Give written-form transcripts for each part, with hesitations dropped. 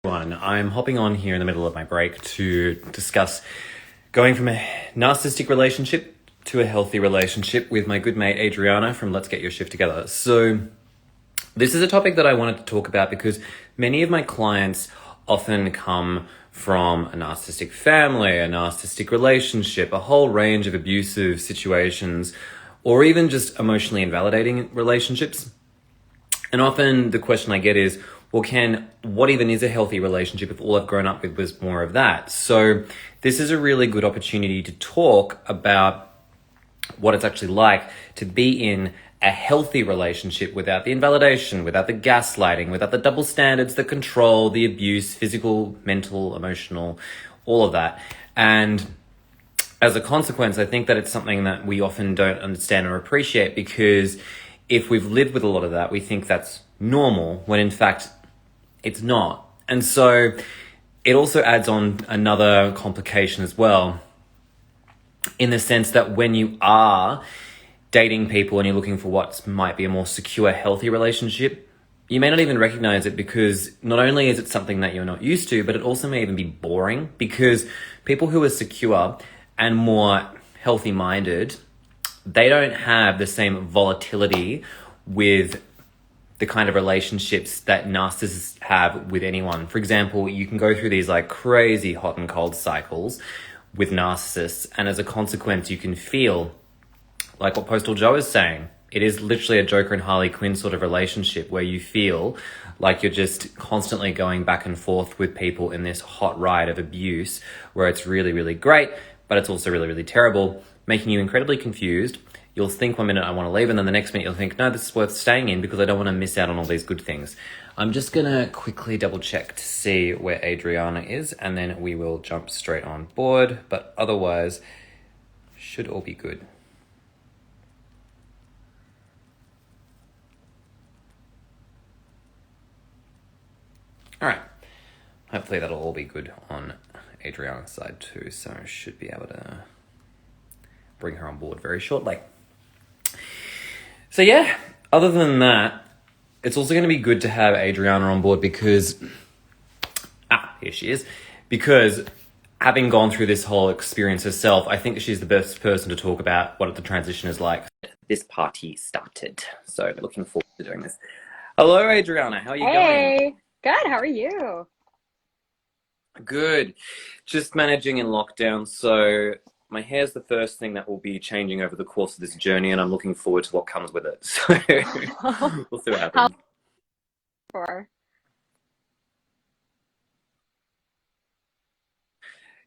I'm hopping on here in the middle of my break to discuss going from a narcissistic relationship to a healthy relationship with my good mate Adriana from Let's Get Your Shift Together. So this is a topic that I wanted to talk about because many of my clients often come from a narcissistic family, a narcissistic relationship, a whole range of abusive situations, or even just emotionally invalidating relationships. And often the question I get is, well, what even is a healthy relationship if all I've grown up with was more of that? So this is a really good opportunity to talk about what it's actually like to be in a healthy relationship without the invalidation, without the gaslighting, without the double standards, the control, the abuse, physical, mental, emotional, all of that. And as a consequence, I think that it's something that we often don't understand or appreciate, because if we've lived with a lot of that, we think that's normal, when in fact it's not. And so it also adds on another complication as well, in the sense that when you are dating people and you're looking for what might be a more secure, healthy relationship, you may not even recognize it, because not only is it something that you're not used to, but it also may even be boring, because people who are secure and more healthy-minded, they don't have the same volatility with the kind of relationships that narcissists have with anyone. For example, you can go through these like crazy hot and cold cycles with narcissists, and as a consequence, you can feel like what Postal Joe is saying. It is literally a Joker and Harley Quinn sort of relationship, where you feel like you're just constantly going back and forth with people in this hot ride of abuse, where it's really, really great, but it's also really, really terrible, making you incredibly confused. You'll think one minute I want to leave, and then the next minute you'll think, no, this is worth staying in because I don't want to miss out on all these good things. I'm just going to quickly double check to see where Adriana is, and then we will jump straight on board. But otherwise, should all be good. All right. Hopefully that'll all be good on Adriana's side too, so I should be able to bring her on board very shortly. So yeah, other than that, it's also going to be good to have Adriana on board because, here she is, because having gone through this whole experience herself, I think she's the best person to talk about what the transition is like. This party started, so looking forward to doing this. Hello, Adriana, how are you going? Hey, good, how are you? Good. Just managing in lockdown, so my hair's the first thing that will be changing over the course of this journey, and I'm looking forward to what comes with it. So we'll see what How happens. for?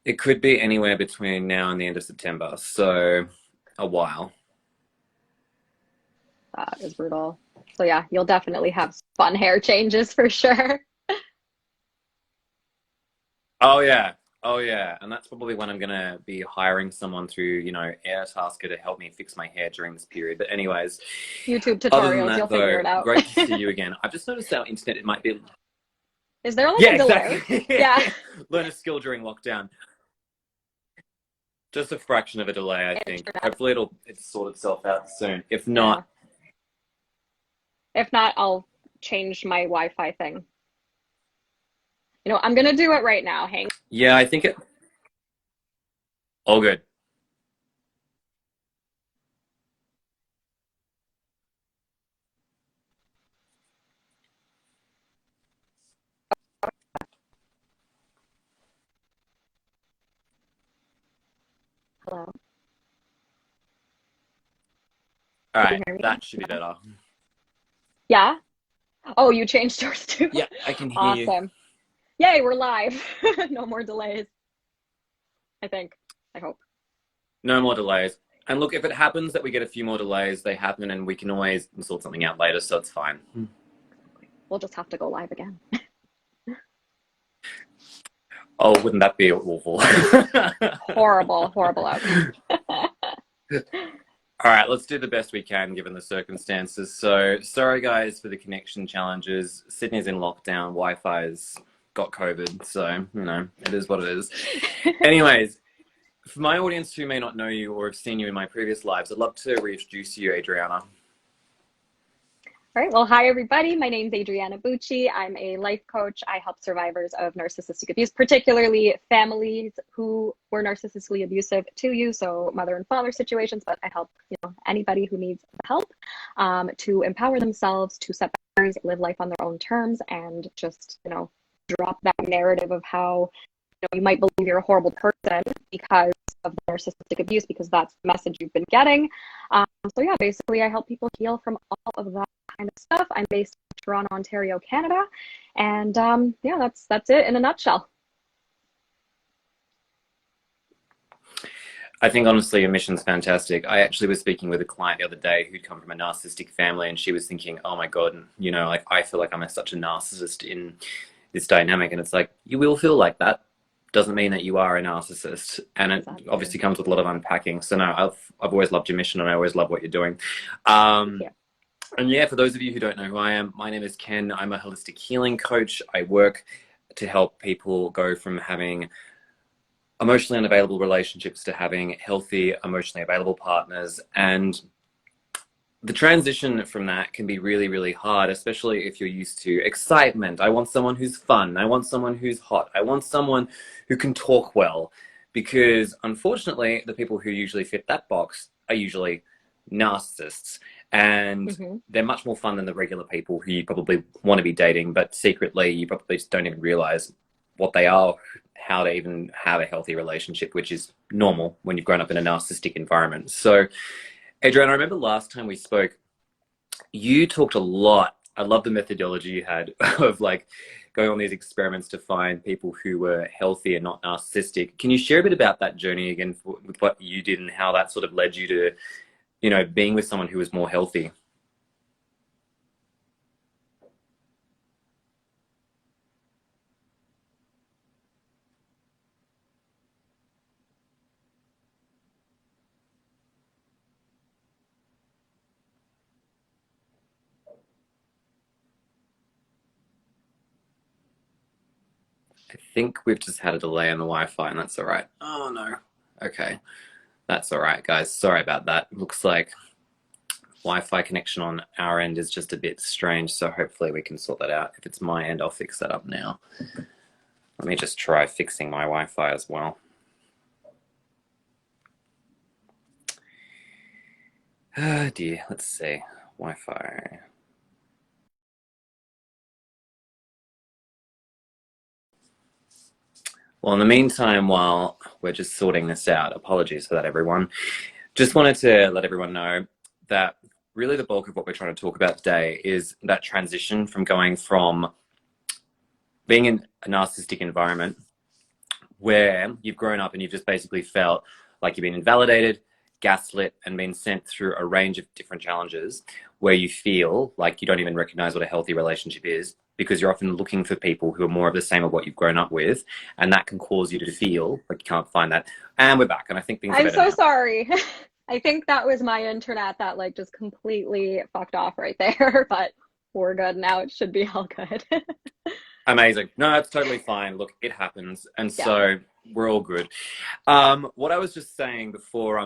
It could be anywhere between now and the end of September, so a while. That is brutal. So yeah, you'll definitely have fun hair changes for sure. Oh yeah. Oh yeah. And that's probably when I'm gonna be hiring someone through, Airtasker to help me fix my hair during this period. But anyways, YouTube other than tutorials, that you'll figure though, it out. great to see you again. I've just noticed our internet, it might be. Is there like Yeah, a delay? exactly. Yeah. Learn a skill during lockdown. Just a fraction of a delay, I think. Hopefully it'll sort itself out soon. If Yeah. not, If not, I'll change my Wi-Fi thing. I'm gonna do it right now. Hang. yeah, I think it all good. Hello. All Can you right, hear me? that should be better. Yeah? Oh, you changed yours too. Yeah, I can hear you. Awesome. Yay, we're live. No more delays, I think. I hope. No more delays. And look, if it happens that we get a few more delays, they happen and we can always sort something out later, so it's fine. We'll just have to go live again. Oh, wouldn't that be awful? Horrible, horrible outcome. All right, let's do the best we can given the circumstances. So, sorry guys for the connection challenges. Sydney's in lockdown, Wi-Fi's got COVID, so, it is what it is. Anyways, for my audience who may not know you or have seen you in my previous lives, I'd love to reintroduce you, Adriana. All right. Well, hi, everybody. My name's Adriana Bucci. I'm a life coach. I help survivors of narcissistic abuse, particularly families who were narcissistically abusive to you. So mother and father situations, but I help, anybody who needs help to empower themselves, to set boundaries, live life on their own terms, and just, drop that narrative of how you might believe you're a horrible person because of narcissistic abuse, because that's the message you've been getting. So yeah, basically I help people heal from all of that kind of stuff. I'm based in Toronto, Ontario, Canada. And yeah, that's it in a nutshell. I think honestly your mission's fantastic. I actually was speaking with a client the other day who'd come from a narcissistic family, and she was thinking, oh my God, like I feel like I'm such a narcissist in this dynamic. And it's like, you will feel like that. Doesn't mean that you are a narcissist. And it obviously comes with a lot of unpacking. So no, I've always loved your mission, and I always love what you're doing. And yeah, for those of you who don't know who I am, my name is Ken. I'm a holistic healing coach. I work to help people go from having emotionally unavailable relationships to having healthy, emotionally available partners. And the transition from that can be really, really hard, especially if you're used to excitement. I want someone who's fun. I want someone who's hot. I want someone who can talk well. Because unfortunately, the people who usually fit that box are usually narcissists. And they're much more fun than the regular people who you probably want to be dating, but secretly you probably just don't even realize what they are, how to even have a healthy relationship, which is normal when you've grown up in a narcissistic environment. So Adriana, I remember last time we spoke, you talked a lot. I love the methodology you had of like going on these experiments to find people who were healthy and not narcissistic. Can you share a bit about that journey again with what you did and how that sort of led you to, being with someone who was more healthy? I think we've just had a delay on the Wi-Fi, and that's all right. Oh no. Okay. That's all right, guys. Sorry about that. Looks like Wi-Fi connection on our end is just a bit strange, so hopefully we can sort that out. If it's my end, I'll fix that up now. Let me just try fixing my Wi-Fi as well. Oh dear, let's see. Wi-Fi. Well, in the meantime, while we're just sorting this out, apologies for that, everyone. Just wanted to let everyone know that really the bulk of what we're trying to talk about today is that transition from going from being in a narcissistic environment where you've grown up and you've just basically felt like you've been invalidated, gaslit, and been sent through a range of different challenges where you feel like you don't even recognize what a healthy relationship is, because you're often looking for people who are more of the same of what you've grown up with, and that can cause you to feel like you can't find that. And we're back, and I think things are better I'm so now. sorry. I think that was my internet that like just completely fucked off right there, but we're good now. It should be all good. Amazing. No, that's totally fine. Look, it happens, and Yeah. so we're all good. What I was just saying before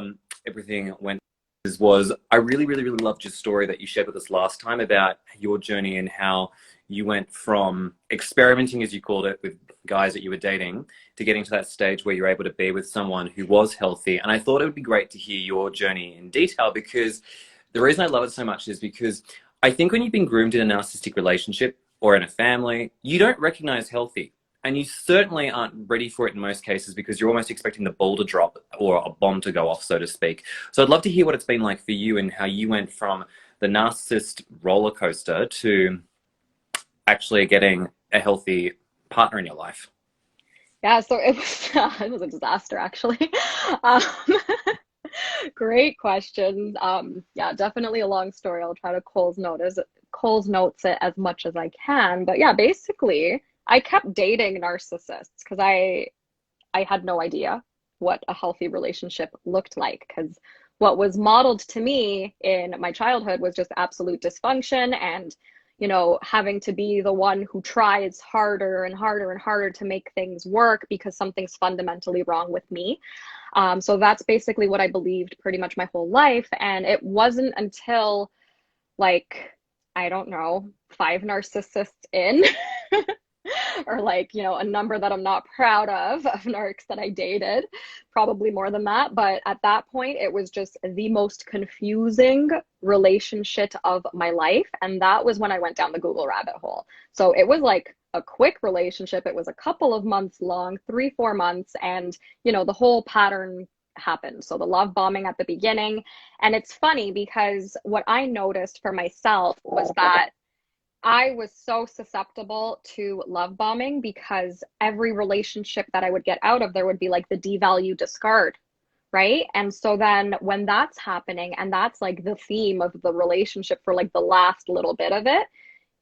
everything went was I really, really, really loved your story that you shared with us last time about your journey and how you went from experimenting, as you called it, with guys that you were dating to getting to that stage where you're able to be with someone who was healthy. And I thought it would be great to hear your journey in detail, because the reason I love it so much is because I think when you've been groomed in a narcissistic relationship or in a family, you don't recognize healthy. And you certainly aren't ready for it in most cases, because you're almost expecting the ball to drop or a bomb to go off, so to speak. So I'd love to hear what it's been like for you and how you went from the narcissist roller coaster to actually getting a healthy partner in your life. Yeah, so it was a disaster actually. Um, great questions. Yeah, definitely a long story. I'll try to Cole's notes it as much as I can. But yeah, basically, I kept dating narcissists because I had no idea what a healthy relationship looked like, because what was modeled to me in my childhood was just absolute dysfunction and having to be the one who tries harder and harder and harder to make things work because something's fundamentally wrong with me. So that's basically what I believed pretty much my whole life. And it wasn't until like I don't know, 5 narcissists in, or like, a number that I'm not proud of narcs that I dated, probably more than that. But at that point, it was just the most confusing relationship of my life. And that was when I went down the Google rabbit hole. So it was like a quick relationship. It was a couple of months long, 3, 4 months. And, the whole pattern happened. So the love bombing at the beginning. And it's funny because what I noticed for myself was that I was so susceptible to love bombing because every relationship that I would get out of, there would be like the devalue discard, right? And so then when that's happening and that's like the theme of the relationship for like the last little bit of it,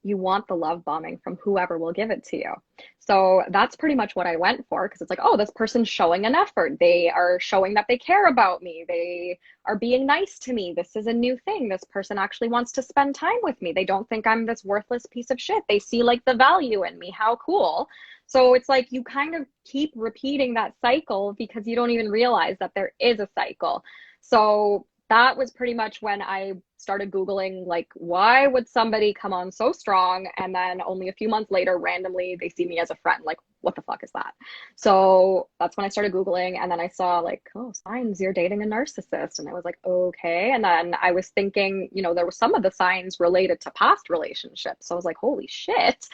you want the love bombing from whoever will give it to you. So that's pretty much what I went for, because it's like, oh, this person's showing an effort. They are showing that they care about me. They are being nice to me. This is a new thing. This person actually wants to spend time with me. They don't think I'm this worthless piece of shit. They see like the value in me. How cool. So it's like you kind of keep repeating that cycle because you don't even realize that there is a cycle. So that was pretty much when I started Googling, like, why would somebody come on so strong? And then only a few months later, randomly, they see me as a friend. Like, what the fuck is that? So that's when I started Googling. And then I saw, like, oh, signs you're dating a narcissist. And I was like, okay. And then I was thinking, there were some of the signs related to past relationships. So I was like, holy shit.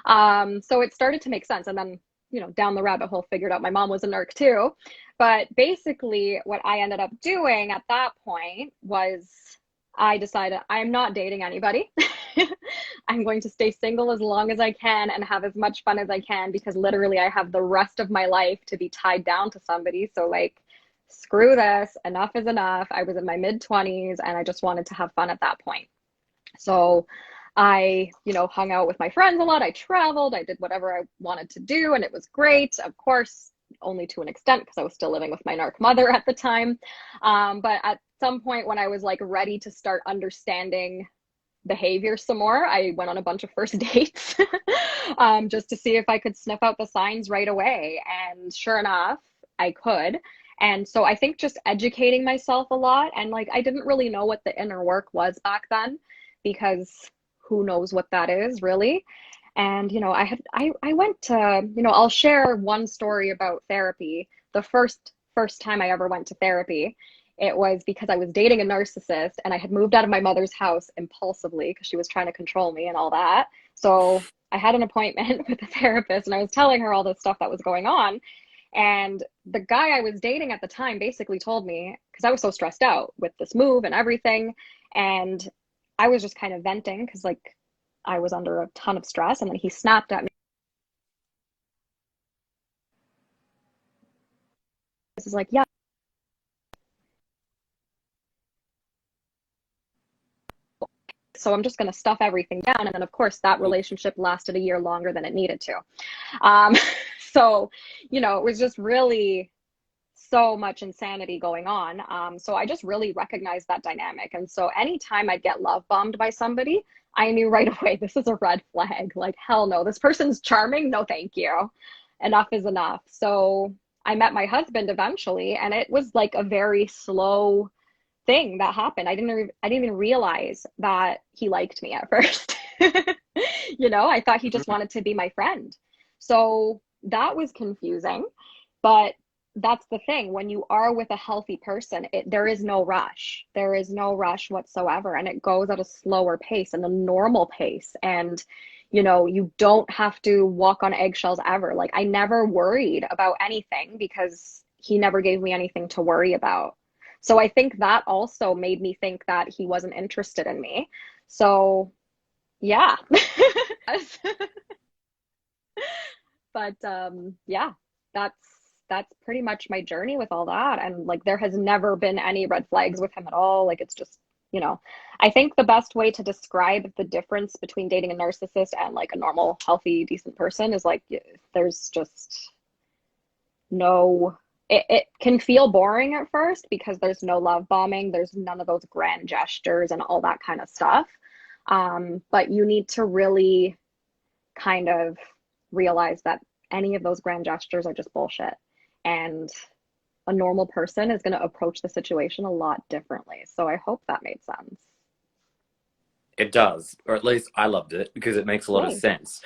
So it started to make sense. And then, down the rabbit hole, figured out my mom was a narc too. But basically, what I ended up doing at that point was I decided I'm not dating anybody. I'm going to stay single as long as I can and have as much fun as I can because literally I have the rest of my life to be tied down to somebody. So, like, screw this. Enough is enough. I was in my mid-20s and I just wanted to have fun at that point. So I, hung out with my friends a lot. I traveled. I did whatever I wanted to do, and it was great. Of course, only to an extent because I was still living with my narc mother at the time. But at some point when I was like ready to start understanding behavior some more, I went on a bunch of first dates just to see if I could sniff out the signs right away. And sure enough, I could. And so I think just educating myself a lot, and like I didn't really know what the inner work was back then because who knows what that is really. And I went to, I'll share one story about therapy. The first time I ever went to therapy, it was because I was dating a narcissist and I had moved out of my mother's house impulsively because she was trying to control me and all that. So I had an appointment with a therapist and I was telling her all this stuff that was going on. And the guy I was dating at the time basically told me, because I was so stressed out with this move and everything, and I was just kind of venting because like I was under a ton of stress, and then he snapped at me. This is like, yeah. So I'm just going to stuff everything down. And then, of course, that relationship lasted a year longer than it needed to. Um, so, it was just really so much insanity going on. So I just really recognized that dynamic. And so anytime I'd get love bombed by somebody, I knew right away, this is a red flag. Like, hell no, this person's charming. No, thank you. Enough is enough. So I met my husband eventually, and it was like a very slow thing that happened. I didn't even realize that he liked me at first. I thought he just wanted to be my friend. So that was confusing. But that's the thing. When you are with a healthy person, there is no rush. There is no rush whatsoever. And it goes at a slower pace and a normal pace. And, you don't have to walk on eggshells ever. Like, I never worried about anything because he never gave me anything to worry about. So I think that also made me think that he wasn't interested in me. So, yeah. But yeah, that's that's pretty much my journey with all that. And like there has never been any red flags with him at all. Like it's just, I think the best way to describe the difference between dating a narcissist and like a normal, healthy, decent person is like there's just no, it can feel boring at first because there's no love bombing, there's none of those grand gestures and all that kind of stuff. But you need to really kind of realize that any of those grand gestures are just bullshit. And a normal person is going to approach the situation a lot differently. So I hope that made sense. It does, or at least I loved it because it makes a lot of Yay. sense.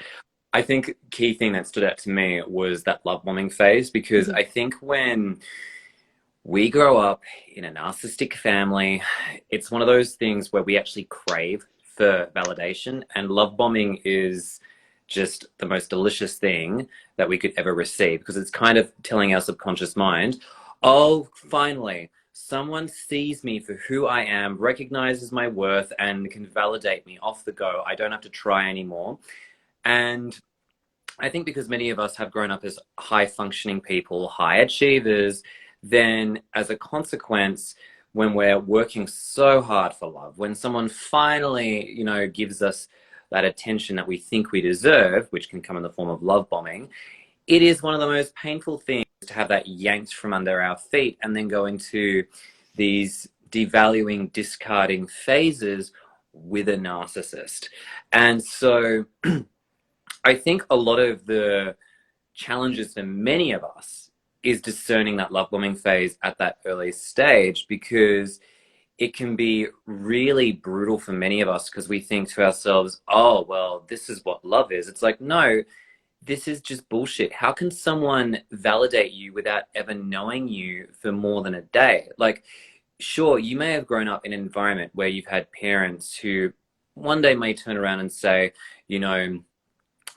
I think key thing that stood out to me was that love bombing phase, because Mhm. I think when we grow up in a narcissistic family, it's one of those things where we actually crave for validation, and love bombing is just the most delicious thing that we could ever receive, because it's kind of telling our subconscious mind, oh, finally, someone sees me for who I am, recognizes my worth, and can validate me off the go. I don't have to try anymore. And I think because many of us have grown up as high functioning people, high achievers, then as a consequence, when we're working so hard for love, when someone finally, gives us that attention that we think we deserve, which can come in the form of love bombing, it is one of the most painful things to have that yanked from under our feet and then go into these devaluing, discarding phases with a narcissist. And so I think a lot of the challenges for many of us is discerning that love bombing phase at that early stage, because it can be really brutal for many of us, because we think to ourselves, oh, well, this is what love is. It's like, no, this is just bullshit. How can someone validate you without ever knowing you for more than a day? Like, sure, you may have grown up in an environment where you've had parents who one day may turn around and say, you know,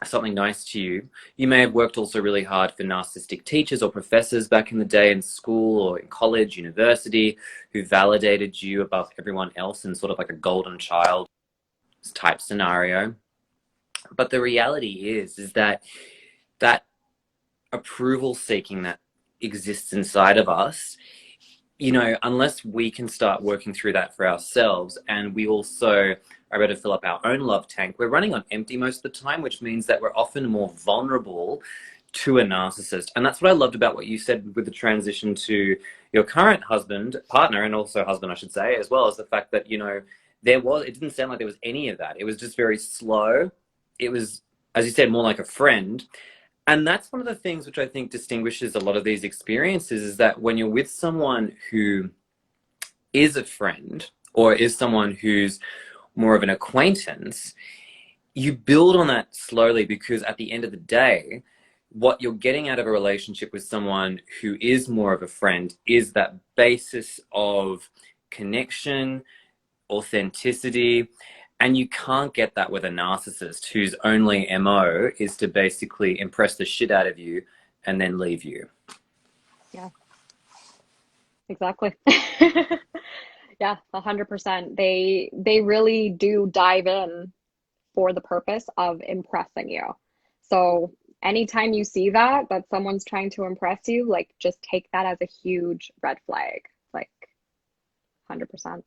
something nice to you. You may have worked also really hard for narcissistic teachers or professors back in the day in school or in college, university, who validated you above everyone else in sort of like a golden child type scenario. But the reality is that that approval seeking that exists inside of us, unless we can start working through that for ourselves, and we also are able to fill up our own love tank, we're running on empty most of the time, which means that we're often more vulnerable to a narcissist. And that's what I loved about what you said with the transition to your current partner, and also husband, I should say, as well as the fact that, it didn't sound like there was any of that. It was just very slow. It was, as you said, more like a friend. And that's one of the things which I think distinguishes a lot of these experiences, is that when you're with someone who is a friend or is someone who's more of an acquaintance, you build on that slowly, because at the end of the day, what you're getting out of a relationship with someone who is more of a friend is that basis of connection, authenticity. And you can't get that with a narcissist whose only MO is to basically impress the shit out of you and then leave you. Yeah, exactly. Yeah, 100%. They really do dive in for the purpose of impressing you. So anytime you see that someone's trying to impress you, like just take that as a huge red flag. Like 100%.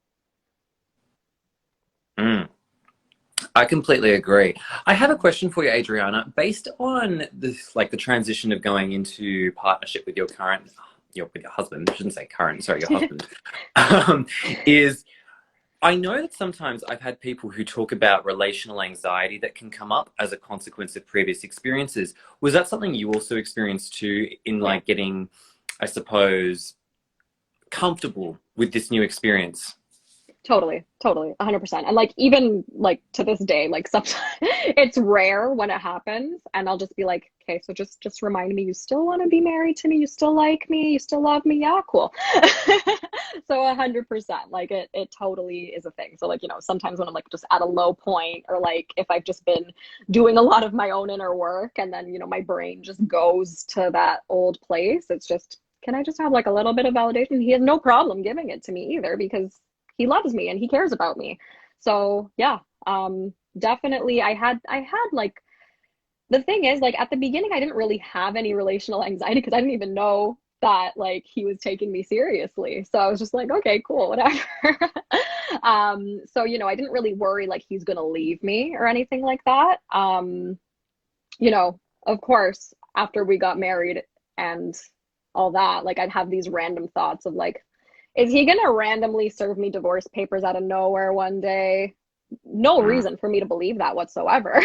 Mm, I completely agree. I have a question for you, Adriana. Based on this, like the transition of going into partnership with with your husband, I shouldn't say current, sorry, your husband, um, is I know that sometimes I've had people who talk about relational anxiety that can come up as a consequence of previous experiences. Was that something you also experienced too, in Oh yeah. like getting, I suppose, comfortable with this new experience? Totally, totally, 100%. And like even like to this day, like sometimes it's rare when it happens, and I'll just be like, okay, so just remind me, you still want to be married to me, you still like me, you still love me, yeah, cool. So 100%, like it totally is a thing. So like, sometimes when I'm like just at a low point, or like if I've just been doing a lot of my own inner work, and then my brain just goes to that old place, it's just, can I just have like a little bit of validation? He has no problem giving it to me either, because he loves me and he cares about me. So yeah, definitely I had like, the thing is, like at the beginning I didn't really have any relational anxiety, because I didn't even know that like he was taking me seriously. So I was just like, okay, cool, whatever. So I didn't really worry like he's gonna leave me or anything like that. Of course, after we got married and all that, like I'd have these random thoughts of like, is he gonna randomly serve me divorce papers out of nowhere one day? No Mm. reason for me to believe that whatsoever.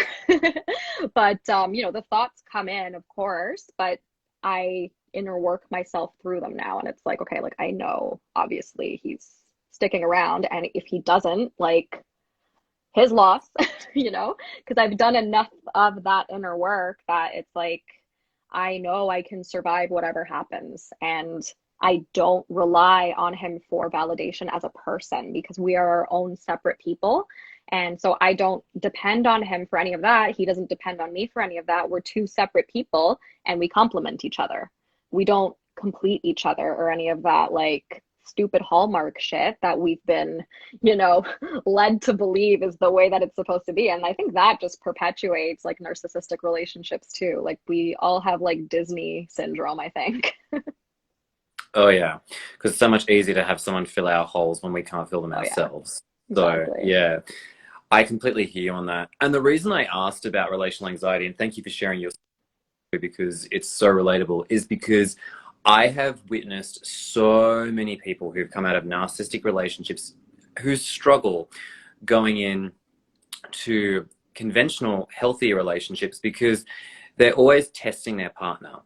But the thoughts come in, of course, but I inner work myself through them now, and it's like, okay, like I know obviously he's sticking around, and if he doesn't, like his loss, you know, because I've done enough of that inner work that it's like, I know I can survive whatever happens. And I don't rely on him for validation as a person because we are our own separate people. And so I don't depend on him for any of that. He doesn't depend on me for any of that. We're two separate people and we complement each other. We don't complete each other or any of that like stupid Hallmark shit that we've been, you know, led to believe is the way that it's supposed to be. And I think that just perpetuates like narcissistic relationships too. Like we all have like Disney syndrome, I think. Oh yeah, because it's so much easier to have someone fill our holes when we can't fill them Oh yeah, ourselves. So exactly. yeah, I completely hear you on that. And the reason I asked about relational anxiety, and thank you for sharing your story because it's so relatable, is because I have witnessed so many people who've come out of narcissistic relationships who struggle going in to conventional, healthy relationships because they're always testing their partner.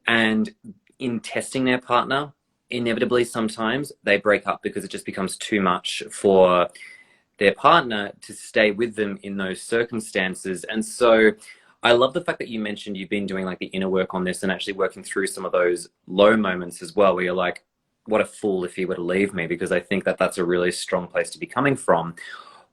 And in testing their partner, inevitably sometimes they break up because it just becomes too much for their partner to stay with them in those circumstances. And so I love the fact that you mentioned you've been doing like the inner work on this and actually working through some of those low moments as well, where you're like, what a fool if he were to leave me, because I think that that's a really strong place to be coming from.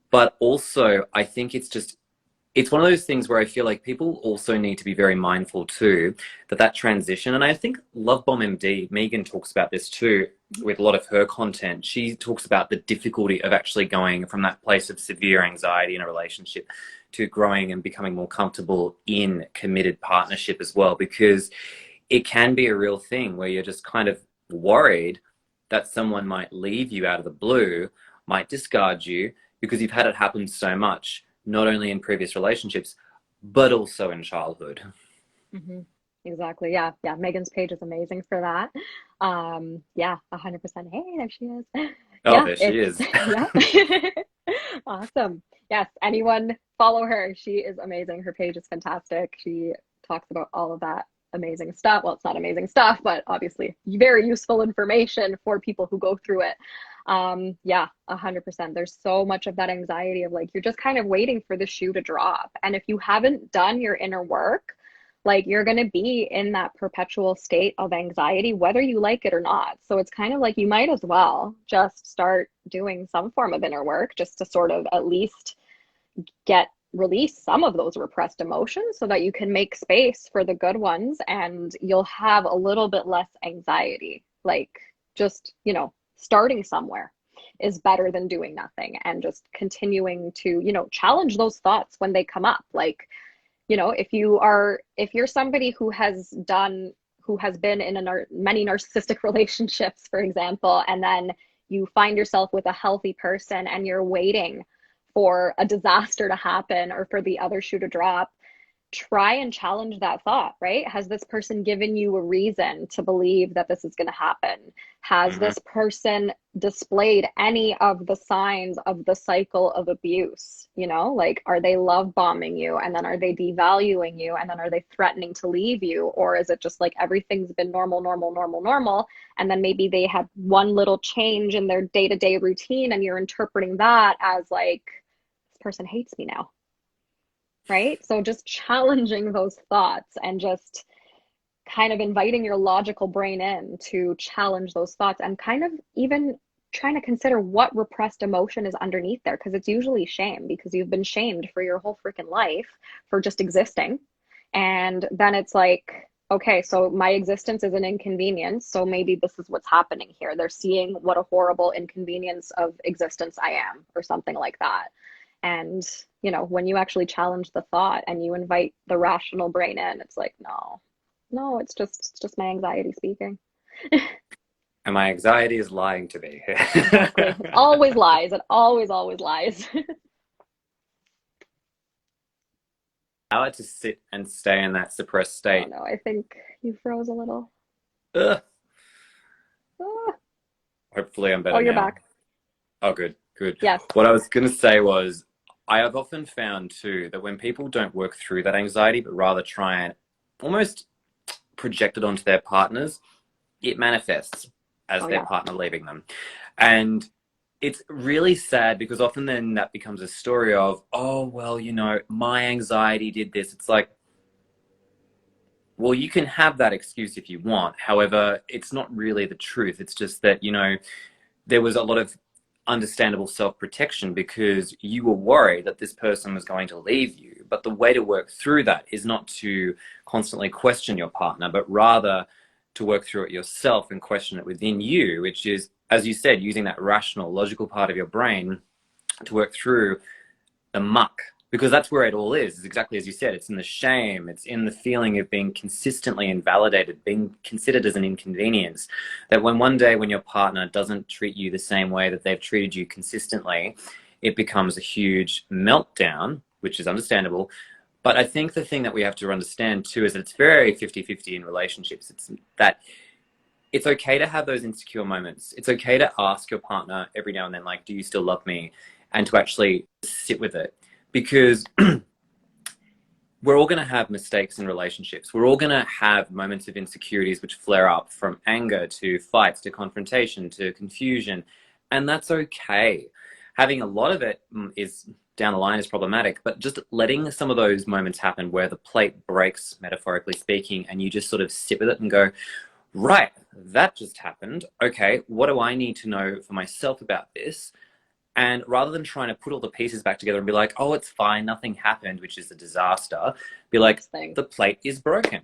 But also, I think it's one of those things where I feel like people also need to be very mindful too, that transition, and I think Love Bomb MD, Megan talks about this too with a lot of her content. She talks about the difficulty of actually going from that place of severe anxiety in a relationship to growing and becoming more comfortable in committed partnership as well, because it can be a real thing where you're just kind of worried that someone might leave you out of the blue, might discard you, because you've had it happen so much, not only in previous relationships, but also in childhood. Hmm. Exactly. Yeah. Yeah. Megan's page is amazing for that. Yeah, 100%. Hey, there she is. Oh, Yeah, there she it's, is. yeah. Awesome. Yes, anyone follow her. She is amazing. Her page is fantastic. She talks about all of that amazing stuff. Well, it's not amazing stuff, but obviously very useful information for people who go through it. Yeah, 100%. There's so much of that anxiety of like, you're just kind of waiting for the shoe to drop. And if you haven't done your inner work, like you're going to be in that perpetual state of anxiety, whether you like it or not. So it's kind of like you might as well just start doing some form of inner work just to sort of at least get release some of those repressed emotions so that you can make space for the good ones and you'll have a little bit less anxiety. Like just, you know, starting somewhere is better than doing nothing and just continuing to, you know, challenge those thoughts when they come up. Like, you know, if you're somebody who has been in many narcissistic relationships, for example, and then you find yourself with a healthy person and you're waiting for a disaster to happen or for the other shoe to drop, try and challenge that thought, right? Has this person given you a reason to believe that this is going to happen? Has Hmm. this person displayed any of the signs of the cycle of abuse? You know, like, are they love bombing you? And then are they devaluing you? And then are they threatening to leave you? Or is it just like everything's been normal, normal, normal, normal? And then maybe they had one little change in their day to day routine and you're interpreting that as like, this person hates me now, right? So just challenging those thoughts and just kind of inviting your logical brain in to challenge those thoughts and kind of even trying to consider what repressed emotion is underneath there because it's usually shame because you've been shamed for your whole freaking life for just existing. And then it's like, okay, so my existence is an inconvenience. So maybe this is what's happening here. They're seeing what a horrible inconvenience of existence I am, or something like that. And, you know, when you actually challenge the thought and you invite the rational brain in, it's like, no, no, it's just my anxiety speaking. And my anxiety is lying to me. Exactly. It always lies. It always, always lies. Allow it to sit and stay in that suppressed Oh state. no, I think you froze a little. Ugh. Ah. Hopefully I'm Oh, better you're now. back. Oh, good, good. Yes. What I was going to say was, I have often found too that when people don't work through that anxiety, but rather try and almost project it onto their partners, it manifests as Oh their yeah. partner leaving them. And it's really sad because often then that becomes a story of, oh, well, my anxiety did this. It's like, well, you can have that excuse if you want. However, it's not really the truth. It's just that, there was a lot of understandable self-protection because you were worried that this person was going to leave you. But the way to work through that is not to constantly question your partner, but rather to work through it yourself and question it within you, which is, as you said, using that rational, logical part of your brain to work through the muck, because that's where it all is. It's exactly as you said. It's in the shame. It's in the feeling of being consistently invalidated, being considered as an inconvenience. That when one day when your partner doesn't treat you the same way that they've treated you consistently, it becomes a huge meltdown, which is understandable. But I think the thing that we have to understand too is that it's very 50-50 in relationships. It's that it's okay to have those insecure moments. It's okay to ask your partner every now and then, like, do you still love me? And to actually sit with it. Because we're all going to have mistakes in relationships. We're all going to have moments of insecurities which flare up, from anger to fights to confrontation to confusion. And that's okay. Having a lot of it is down the line is problematic, but just letting some of those moments happen where the plate breaks, metaphorically speaking, and you just sort of sit with it and go, right, that just happened. Okay, what do I need to know for myself about this? And rather than trying to put all the pieces back together and be like, oh, it's fine, nothing happened, which is a disaster, be like, the plate is broken.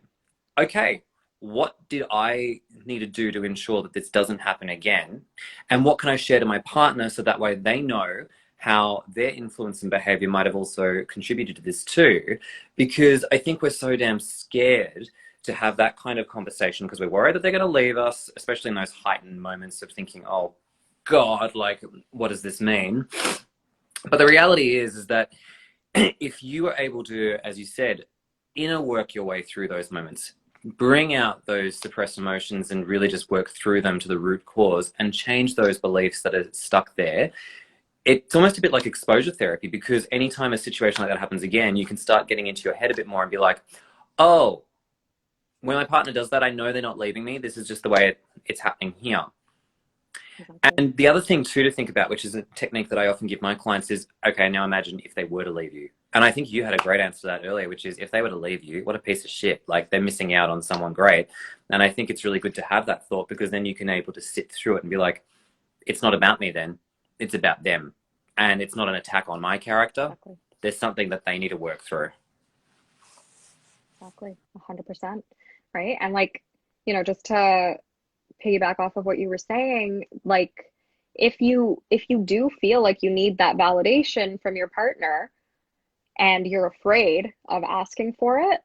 Okay, what did I need to do to ensure that this doesn't happen again? And what can I share to my partner so that way they know how their influence and behavior might have also contributed to this too? Because I think we're so damn scared to have that kind of conversation because we're worried that they're going to leave us, especially in those heightened moments of thinking, oh, God, like, what does this mean? But the reality is that if you are able to, as you said, inner work your way through those moments, bring out those suppressed emotions and really just work through them to the root cause and change those beliefs that are stuck there, it's almost a bit like exposure therapy, because anytime a situation like that happens again, you can start getting into your head a bit more and be like, oh, when my partner does that, I know they're not leaving me. This is just the way it's happening here. And the other thing too to think about, which is a technique that I often give my clients, is, okay, now imagine if they were to leave you. And I think you had a great answer to that earlier, which is, if they were to leave you, what a piece of shit. Like, they're missing out on someone great. And I think it's really good to have that thought, because then you can able to sit through it and be like, it's not about me then, it's about them. And it's not an attack on my character. Exactly. There's something that they need to work through. Exactly. 100%. Right. And like, just to piggyback off of what you were saying, like, if you do feel like you need that validation from your partner and you're afraid of asking for it,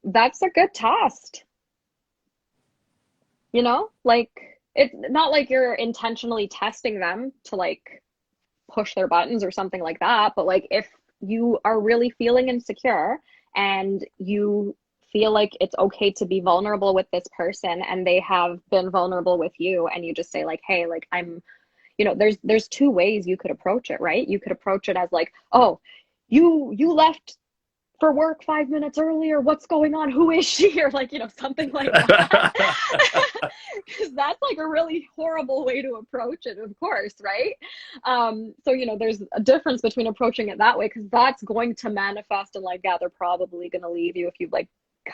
that's a good test. Like, it's not like you're intentionally testing them to like push their buttons or something like that, but like, if you are really feeling insecure and you feel like it's okay to be vulnerable with this person and they have been vulnerable with you, and you just say like, hey, like, there's two ways you could approach it, right? You could approach it as like, oh, you left for work 5 minutes earlier, what's going on, who is she, or like, something like that. Because that's like a really horrible way to approach it, of course, right? So there's a difference between approaching it that way, because that's going to manifest and like, yeah, they're probably going to leave you if you like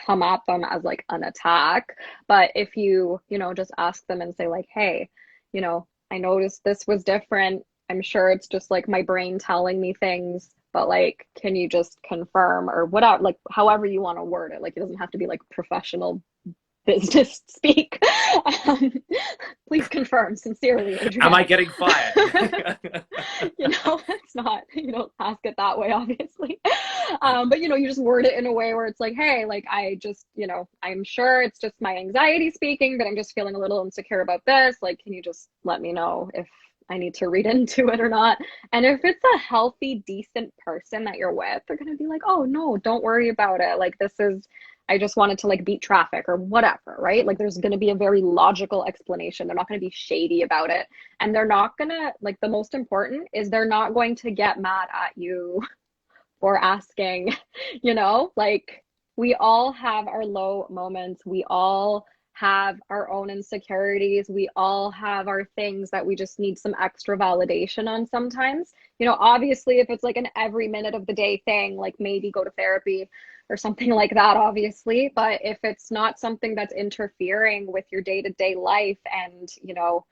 come at them as like an attack. But if you just ask them and say like, hey, I noticed this was different, I'm sure it's just like my brain telling me things, but like, can you just confirm, or whatever, like however you want to word it. Like, it doesn't have to be like professional business speak. Please confirm sincerely, Adriana. Am I getting fired? It's not, you don't ask it that way, obviously. But you just word it in a way where it's like, hey, like, I just, I'm sure it's just my anxiety speaking, but I'm just feeling a little insecure about this. Like, can you just let me know if I need to read into it or not? And if it's a healthy, decent person that you're with, they're going to be like, oh no, don't worry about it. Like, I just wanted to like beat traffic or whatever, right? Like, there's going to be a very logical explanation. They're not going to be shady about it. And they're not going to, like, the most important is they're not going to get mad at you for asking, like, we all have our low moments. We all have our own insecurities. We all have our things that we just need some extra validation on sometimes. You know, obviously, if it's like an every minute of the day thing, like maybe go to therapy or something like that, obviously. But if it's not something that's interfering with your day-to-day life and, you know,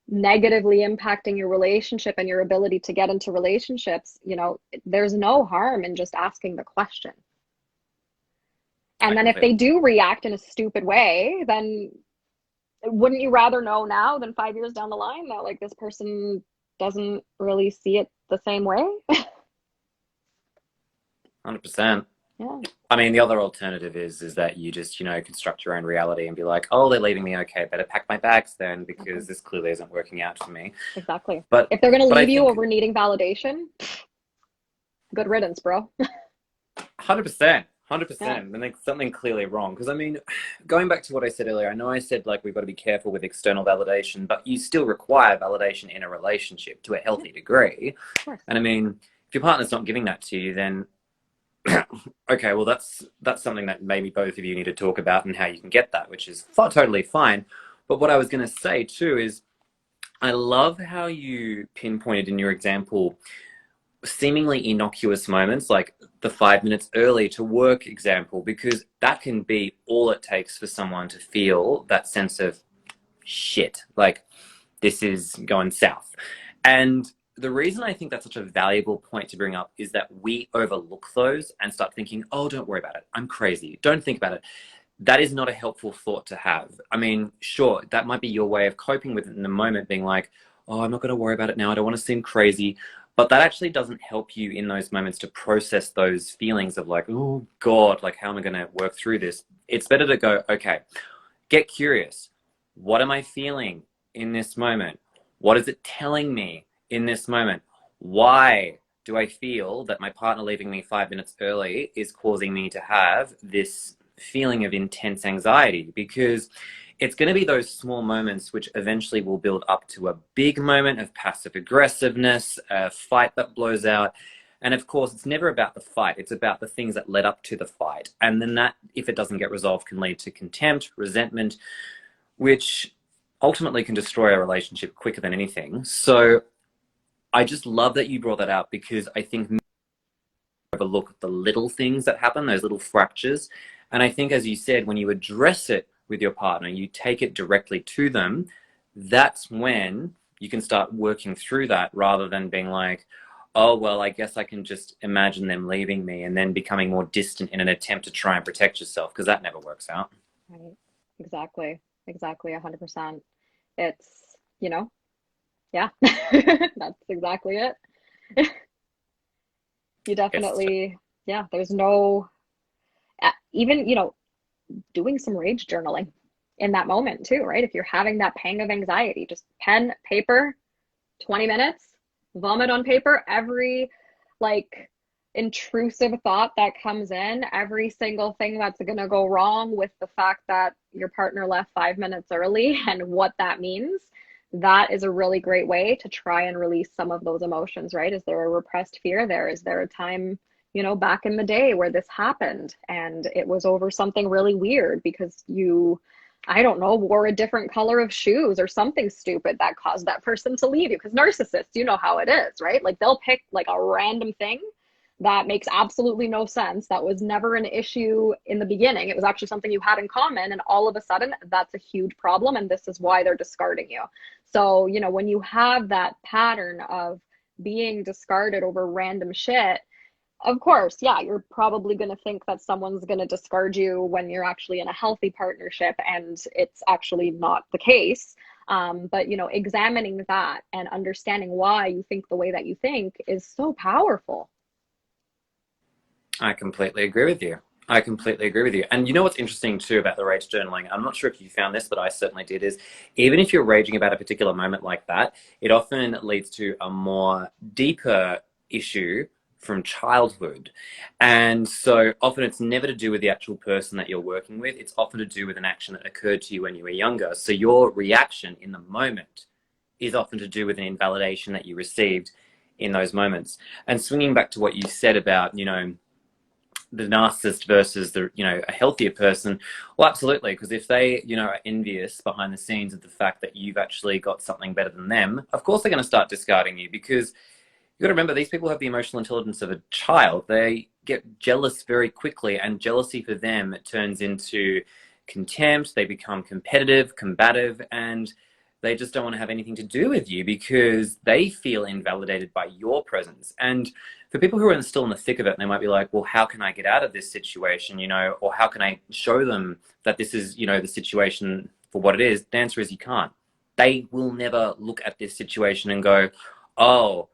negatively impacting your relationship and your ability to get into relationships, you know, there's no harm in just asking the question. And then if they do react in a stupid way, then wouldn't you rather know now than 5 years down the line that like this person doesn't really see it the same way? 100%. Yeah. I mean, the other alternative is that you just, you know, construct your own reality and be like, oh, they're leaving me. Okay, better pack my bags then, because this clearly isn't working out for me. Exactly. But if they're going to leave you think, over needing validation, good riddance, bro. 100%. 100%. And there's something clearly wrong. Because, I mean, going back to what I said earlier, I know I said, like, we've got to be careful with external validation, but you still require validation in a relationship to a healthy degree. And, I mean, if your partner's not giving that to you, then, okay, well, that's something that maybe both of you need to talk about and how you can get that, which is totally fine. But what I was going to say, too, is I love how you pinpointed in your example seemingly innocuous moments like the 5 minutes early to work example, because that can be all it takes for someone to feel that sense of shit, like this is going south. And the reason I think that's such a valuable point to bring up is that we overlook those and start thinking, oh, don't worry about it, I'm crazy, don't think about it. That is not a helpful thought to have. I mean, sure, that might be your way of coping with it in the moment, being like, oh, I'm not going to worry about it now, I don't want to seem crazy. But that actually doesn't help you in those moments to process those feelings of like, oh God, like how am I going to work through this? It's better to go, okay, get curious. What am I feeling in this moment? What is it telling me in this moment? Why do I feel that my partner leaving me 5 minutes early is causing me to have this feeling of intense anxiety? Because it's going to be those small moments which eventually will build up to a big moment of passive aggressiveness, a fight that blows out. And of course, it's never about the fight. It's about the things that led up to the fight. And then that, if it doesn't get resolved, can lead to contempt, resentment, which ultimately can destroy a relationship quicker than anything. So I just love that you brought that up, because I think overlook the little things that happen, those little fractures. And I think, as you said, when you address it with your partner, you take it directly to them, that's when you can start working through that, rather than being like, oh, well, I guess I can just imagine them leaving me, and then becoming more distant in an attempt to try and protect yourself, because that never works out. Right. Exactly. 100%. It's, you know, yeah, that's exactly it. You definitely, yeah, there's no, even, you know, doing some rage journaling in that moment too, right? If you're having that pang of anxiety, just pen, paper, 20 minutes, vomit on paper, every like intrusive thought that comes in, every single thing that's going to go wrong with the fact that your partner left 5 minutes early and what that means. That is a really great way to try and release some of those emotions, right? Is there a repressed fear there? Is there a time, you know, back in the day where this happened and it was over something really weird because you, I don't know, wore a different color of shoes or something stupid that caused that person to leave you? Because narcissists, you know how it is, right? Like they'll pick like a random thing that makes absolutely no sense, that was never an issue in the beginning. It was actually something you had in common, and all of a sudden that's a huge problem, and this is why they're discarding you. So, you know, when you have that pattern of being discarded over random shit, of course, yeah, you're probably going to think that someone's going to discard you when you're actually in a healthy partnership, and it's actually not the case. But, you know, examining that and understanding why you think the way that you think is so powerful. I completely agree with you. I completely agree with you. And you know what's interesting too about the rage journaling? I'm not sure if you found this, but I certainly did, is even if you're raging about a particular moment like that, it often leads to a more deeper issue from childhood. And so often it's never to do with the actual person that you're working with. It's often to do with an action that occurred to you when you were younger. So your reaction in the moment is often to do with an invalidation that you received in those moments. And swinging back to what you said about, you know, the narcissist versus the, you know, a healthier person. Well, absolutely, because if they, you know, are envious behind the scenes of the fact that you've actually got something better than them, of course they're going to start discarding you, because you got to remember, these people have the emotional intelligence of a child. They get jealous very quickly, and jealousy for them turns into contempt. They become competitive, combative, and they just don't want to have anything to do with you because they feel invalidated by your presence. And for people who are still in the thick of it, they might be like, well, how can I get out of this situation, you know, or how can I show them that this is, you know, the situation for what it is? The answer is you can't. They will never look at this situation and go, oh,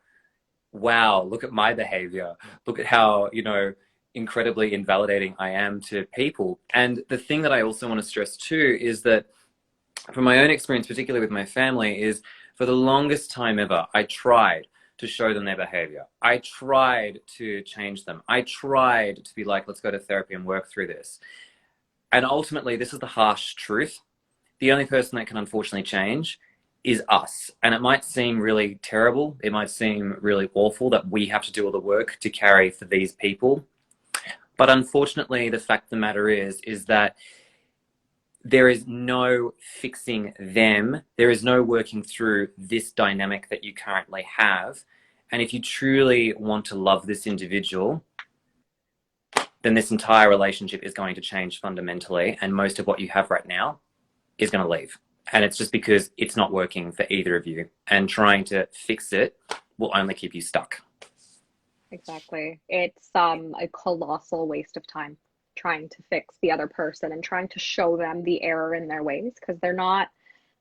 wow, look at my behavior. Look at how, you know, incredibly invalidating I am to people. And the thing that I also want to stress too is that from my own experience, particularly with my family, is for the longest time ever, I tried to show them their behavior. I tried to change them. I tried to be like, let's go to therapy and work through this. And ultimately, this is the harsh truth. The only person that can unfortunately change is us. And it might seem really terrible. It might seem really awful that we have to do all the work to carry for these people. But unfortunately, the fact of the matter is that there is no fixing them. There is no working through this dynamic that you currently have. And if you truly want to love this individual, then this entire relationship is going to change fundamentally. And most of what you have right now is going to leave. And it's just because it's not working for either of you. And trying to fix it will only keep you stuck. Exactly. It's a colossal waste of time trying to fix the other person and trying to show them the error in their ways, because they're not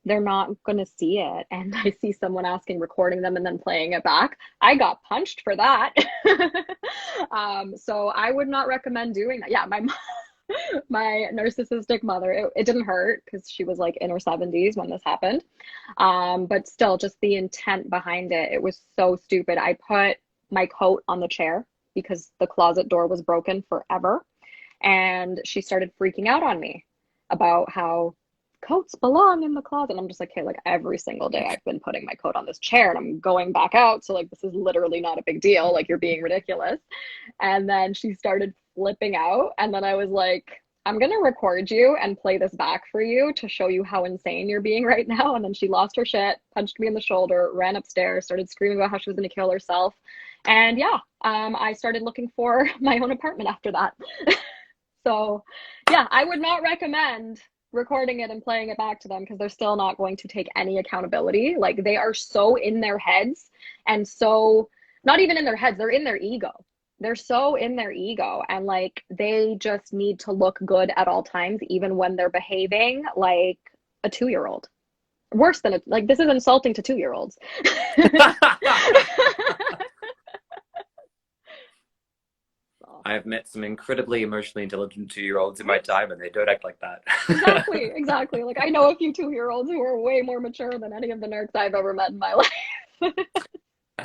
going to see it. And I see someone asking, recording them and then playing it back. I got punched for that. So I would not recommend doing that. Yeah, my narcissistic mother, it didn't hurt because she was like in her 70s when this happened. But still, just the intent behind it, it was so stupid. I put my coat on the chair because the closet door was broken forever. And she started freaking out on me about how coats belong in the closet. And I'm just like, okay, like every single day I've been putting my coat on this chair and I'm going back out. So like, this is literally not a big deal. Like, you're being ridiculous. And then she started flipping out. And then I was like, I'm going to record you and play this back for you to show you how insane you're being right now. And then she lost her shit, punched me in the shoulder, ran upstairs, started screaming about how she was going to kill herself. And yeah, I started looking for my own apartment after that. So yeah, I would not recommend recording it and playing it back to them, because they're still not going to take any accountability. Like, they are so in their heads, and so not even in their heads, they're in their ego. They're so in their ego, and like, they just need to look good at all times, even when they're behaving like a 2-year-old. Worse than like, this is insulting to 2-year-olds. I've met some incredibly emotionally intelligent 2-year-olds in my time, and they don't act like that. Exactly. Like, I know a few 2-year-olds who are way more mature than any of the narcs I've ever met in my life. I'd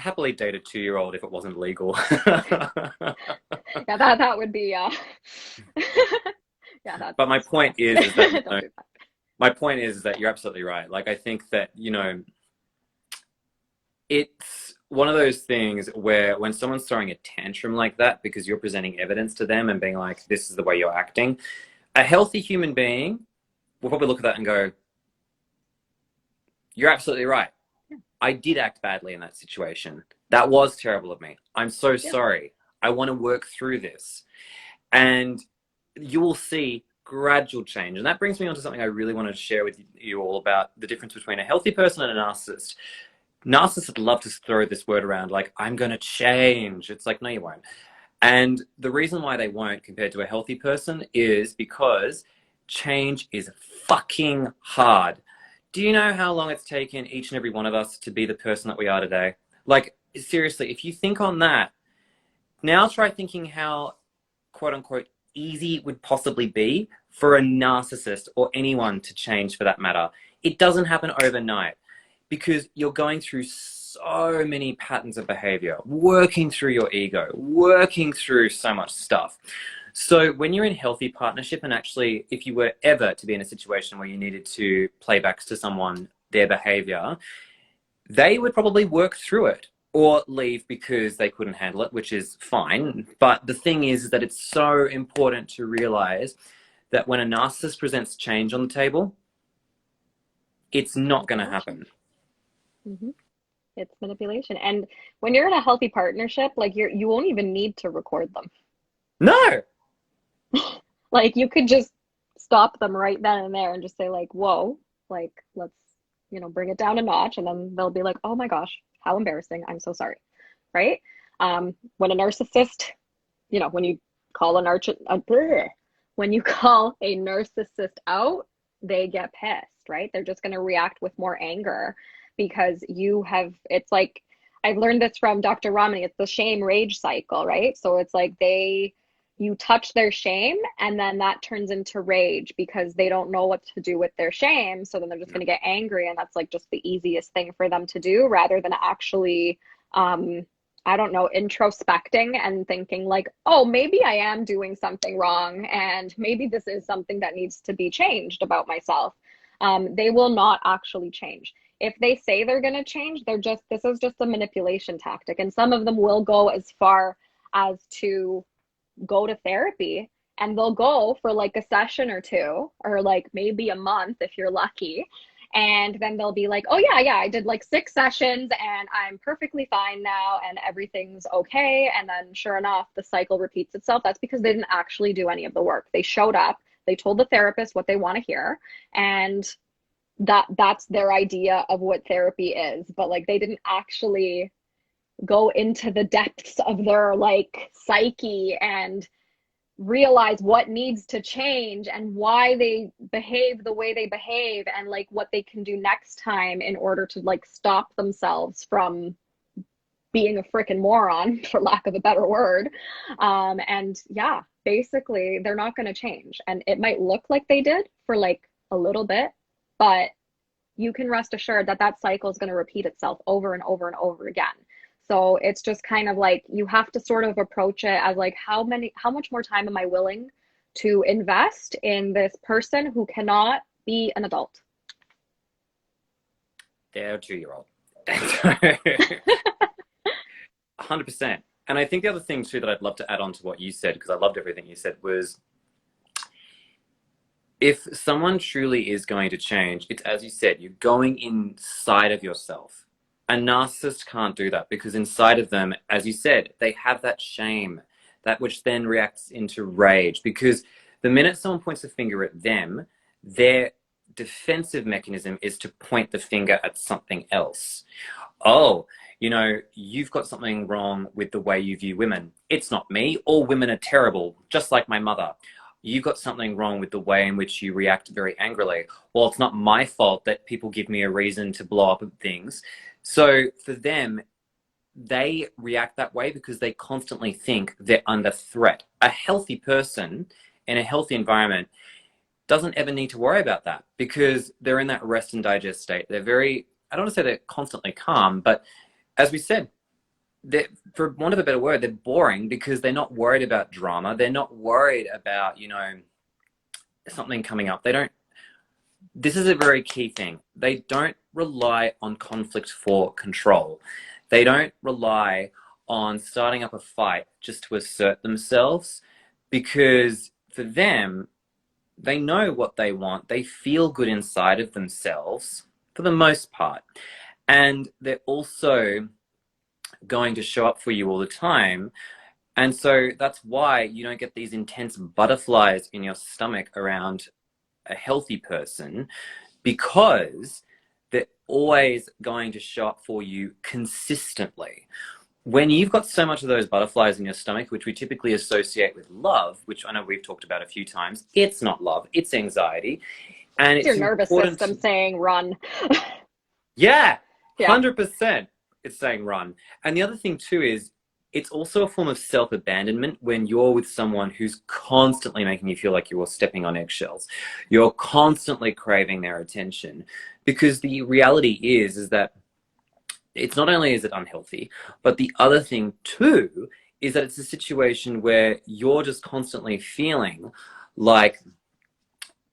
happily date a 2-year-old if it wasn't legal. Yeah, that would be yeah, that's, but my point is that, you know, don't do that. my point is that you're absolutely right. Like, I think that, you know, it's one of those things where when someone's throwing a tantrum like that because you're presenting evidence to them and being like, this is the way you're acting, a healthy human being will probably look at that and go, you're absolutely right. I did act badly in that situation. That was terrible of me. I'm so sorry. I want to work through this. And you will see gradual change. And that brings me on to something I really wanted to share with you all about the difference between a healthy person and a narcissist. Narcissists love to throw this word around like, I'm going to change. It's like, no, you won't. And the reason why they won't compared to a healthy person is because change is fucking hard. Do you know how long it's taken each and every one of us to be the person that we are today? Like, seriously, if you think on that, now try thinking how, quote unquote, easy it would possibly be for a narcissist or anyone to change for that matter. It doesn't happen overnight, because you're going through so many patterns of behavior, working through your ego, working through so much stuff. So when you're in healthy partnership, and actually if you were ever to be in a situation where you needed to play back to someone their behavior, they would probably work through it. or leave because they couldn't handle it, which is fine. But the thing is that it's so important to realize that when a narcissist presents change on the table, it's not going to happen. Mm-hmm. It's manipulation. And when you're in a healthy partnership, like you won't even need to record them. No. Like you could just stop them right then and there and just say like, whoa, like let's, bring it down a notch. And then they'll be like, oh my gosh, how embarrassing. I'm so sorry. Right? When a narcissist, when you call when you call a narcissist out, they get pissed, right? They're just going to react with more anger because it's like, I've learned this from Dr. Ramani. It's the shame rage cycle, right? So it's like you touch their shame and then that turns into rage because they don't know what to do with their shame. So then they're just going to get angry. And that's like just the easiest thing for them to do rather than actually, I don't know, introspecting and thinking like, oh, maybe I am doing something wrong. And maybe this is something that needs to be changed about myself. They will not actually change. If they say they're going to change, this is just a manipulation tactic. And some of them will go as far as to go to therapy, and they'll go for like a session or two, or like maybe a month if you're lucky. And then they'll be like, oh yeah, I did like 6 sessions and I'm perfectly fine now and everything's okay. And then sure enough, the cycle repeats itself. That's because they didn't actually do any of the work. They showed up, they told the therapist what they want to hear, and that's their idea of what therapy is. But like they didn't actually go into the depths of their like psyche and realize what needs to change and why they behave the way they behave and like what they can do next time in order to like stop themselves from being a freaking moron, for lack of a better word. And yeah, basically they're not going to change, and it might look like they did for like a little bit, but you can rest assured that that cycle is going to repeat itself over and over and over again. So it's just kind of like you have to sort of approach it as like how much more time am I willing to invest in this person who cannot be an adult? They're a 2-year-old. 100%. And I think the other thing too that I'd love to add on to what you said, because I loved everything you said, was if someone truly is going to change, it's as you said, you're going inside of yourself. A narcissist can't do that because inside of them, as you said, they have that shame, that which then reacts into rage. Because the minute someone points a finger at them, their defensive mechanism is to point the finger at something else. Oh, you've got something wrong with the way you view women. It's not me. All women are terrible, just like my mother. You've got something wrong with the way in which you react very angrily. Well, it's not my fault that people give me a reason to blow up at things. So for them, they react that way because they constantly think they're under threat. A healthy person in a healthy environment doesn't ever need to worry about that because they're in that rest and digest state. They're very, I don't want to say they're constantly calm, but as we said, for want of a better word, they're boring because they're not worried about drama. They're not worried about, something coming up. This is a very key thing. They don't rely on conflict for control. They don't rely on starting up a fight just to assert themselves, because for them, they know what they want. They feel good inside of themselves for the most part. And they're also going to show up for you all the time. And so that's why you don't get these intense butterflies in your stomach around a healthy person, because they're always going to show up for you consistently. When you've got so much of those butterflies in your stomach, which we typically associate with love, which I know we've talked about a few times, it's not love, it's anxiety. And it's your nervous system saying run. Yeah, 100%. It's saying run. And the other thing too is it's also a form of self-abandonment when you're with someone who's constantly making you feel like you're stepping on eggshells. You're constantly craving their attention, because the reality is that it's not only is it unhealthy, but the other thing too is that it's a situation where you're just constantly feeling like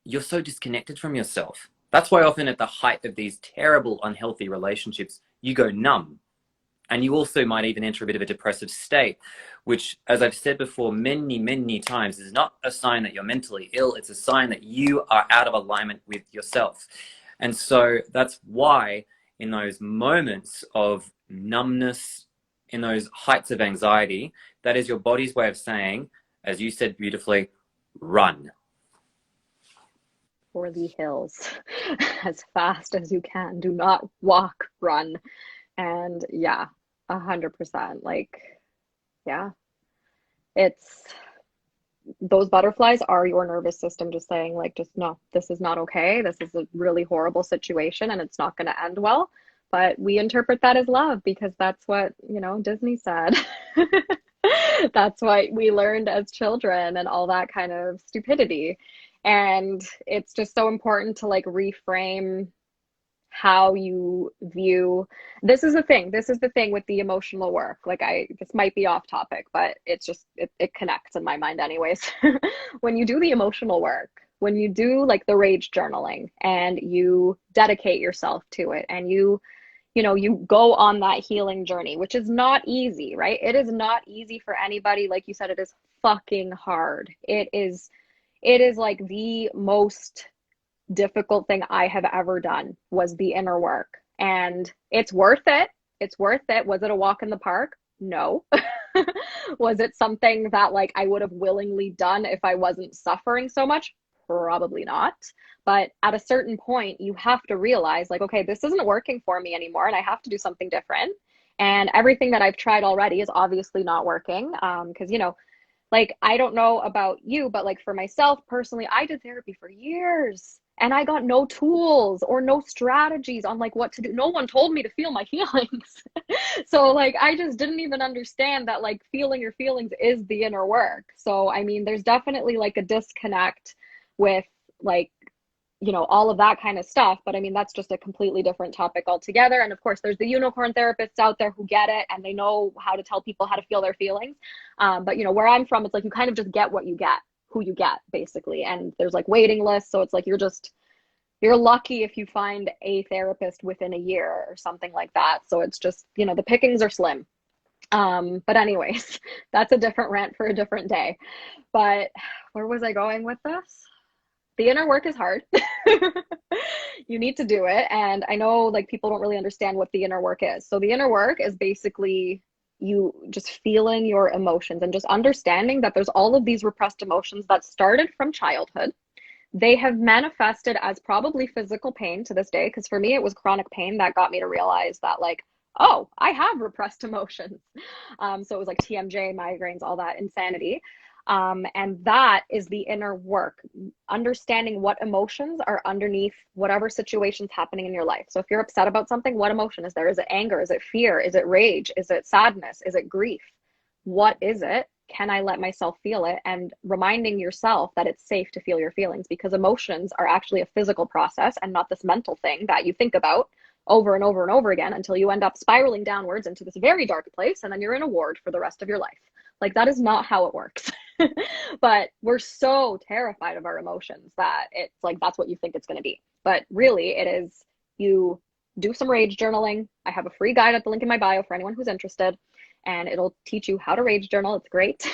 you're so disconnected from yourself. That's why often at the height of these terrible, unhealthy relationships, you go numb. And you also might even enter a bit of a depressive state, which, as I've said before many, many times, is not a sign that you're mentally ill. It's a sign that you are out of alignment with yourself. And so that's why in those moments of numbness, in those heights of anxiety, that is your body's way of saying, as you said beautifully, run. For the hills as fast as you can. Do not walk, run. And yeah, 100%. Like, yeah, it's those butterflies are your nervous system just saying, like, just no, this is not okay. This is a really horrible situation and it's not going to end well. But we interpret that as love because that's what, Disney said. That's what we learned as children and all that kind of stupidity. And it's just so important to like reframe how you view. This is the thing with the emotional work. Like, this might be off topic, but it's just it connects in my mind anyways. When you do the emotional work, when you do like the rage journaling and you dedicate yourself to it, and you go on that healing journey, which is not easy, right? It is not easy for anybody. Like you said, it is fucking hard. It is like the most difficult thing I have ever done was the inner work. And it's worth it. It's worth it. Was it a walk in the park? No. Was it something that like I would have willingly done if I wasn't suffering so much? Probably not. But at a certain point, you have to realize like, okay, this isn't working for me anymore and I have to do something different. And everything that I've tried already is obviously not working. Because, like, I don't know about you, but like for myself personally, I did therapy for years and I got no tools or no strategies on like what to do. No one told me to feel my feelings. So like, I just didn't even understand that like feeling your feelings is the inner work. So, I mean, there's definitely like a disconnect with like, all of that kind of stuff. But I mean, that's just a completely different topic altogether. And of course, there's the unicorn therapists out there who get it and they know how to tell people how to feel their feelings. But where I'm from, it's like you kind of just get what you get, who you get, basically. And there's like waiting lists. So it's like you're lucky if you find a therapist within a year or something like that. So it's just, the pickings are slim. But anyways, that's a different rant for a different day. But where was I going with this? The inner work is hard. You need to do it. And I know like people don't really understand what the inner work is. So the inner work is basically you just feeling your emotions and just understanding that there's all of these repressed emotions that started from childhood. They have manifested as probably physical pain to this day. Because for me, it was chronic pain that got me to realize that like, oh, I have repressed emotions. So it was like TMJ, migraines, all that insanity. And that is the inner work, understanding what emotions are underneath whatever situation's happening in your life. So if you're upset about something, what emotion is there? Is it anger? Is it fear? Is it rage? Is it sadness? Is it grief? What is it? Can I let myself feel it? And reminding yourself that it's safe to feel your feelings, because emotions are actually a physical process and not this mental thing that you think about over and over and over again until you end up spiraling downwards into this very dark place. And then you're in a ward for the rest of your life. Like, that is not how it works. But we're so terrified of our emotions that it's like, that's what you think it's going to be. But really it is, you do some rage journaling. I have a free guide at the link in my bio for anyone who's interested, and it'll teach you how to rage journal. It's great.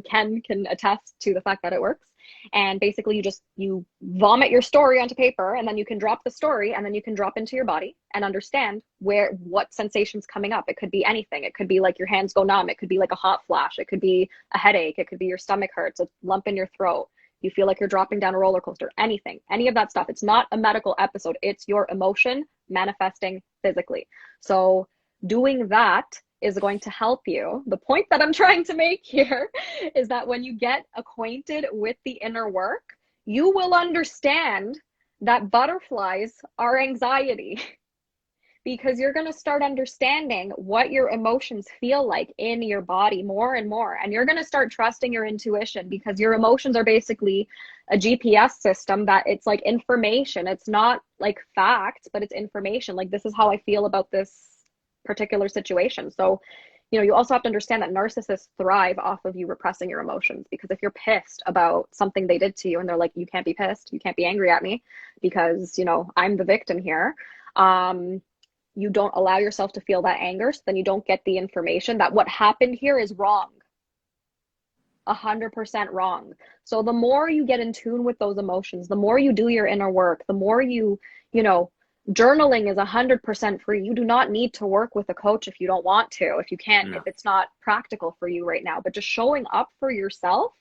Ken can attest to the fact that it works. And basically you vomit your story onto paper, and then you can drop the story, and then you can drop into your body and understand what sensation's coming up. It could be anything. It could be like your hands go numb. It could be like a hot flash. It could be a headache. It could be your stomach hurts, a lump in your throat. You feel like you're dropping down a roller coaster, anything, any of that stuff. It's not a medical episode. It's your emotion manifesting physically. So doing that is going to help you. The point that I'm trying to make here is that when you get acquainted with the inner work, you will understand that butterflies are anxiety, because you're going to start understanding what your emotions feel like in your body more and more. And you're going to start trusting your intuition, because your emotions are basically a GPS system that it's like information. It's not like facts, but it's information. Like, this is how I feel about this particular situation. So, you also have to understand that narcissists thrive off of you repressing your emotions, because if you're pissed about something they did to you and they're like, you can't be pissed, you can't be angry at me because, I'm the victim here. you don't allow yourself to feel that anger, so then you don't get the information that what happened here is wrong. 100% wrong. So the more you get in tune with those emotions, the more you do your inner work, the more you know, journaling is 100% free. You do not need to work with a coach if you don't want to, if you can't, No. if it's not practical for you right now, but just showing up for yourself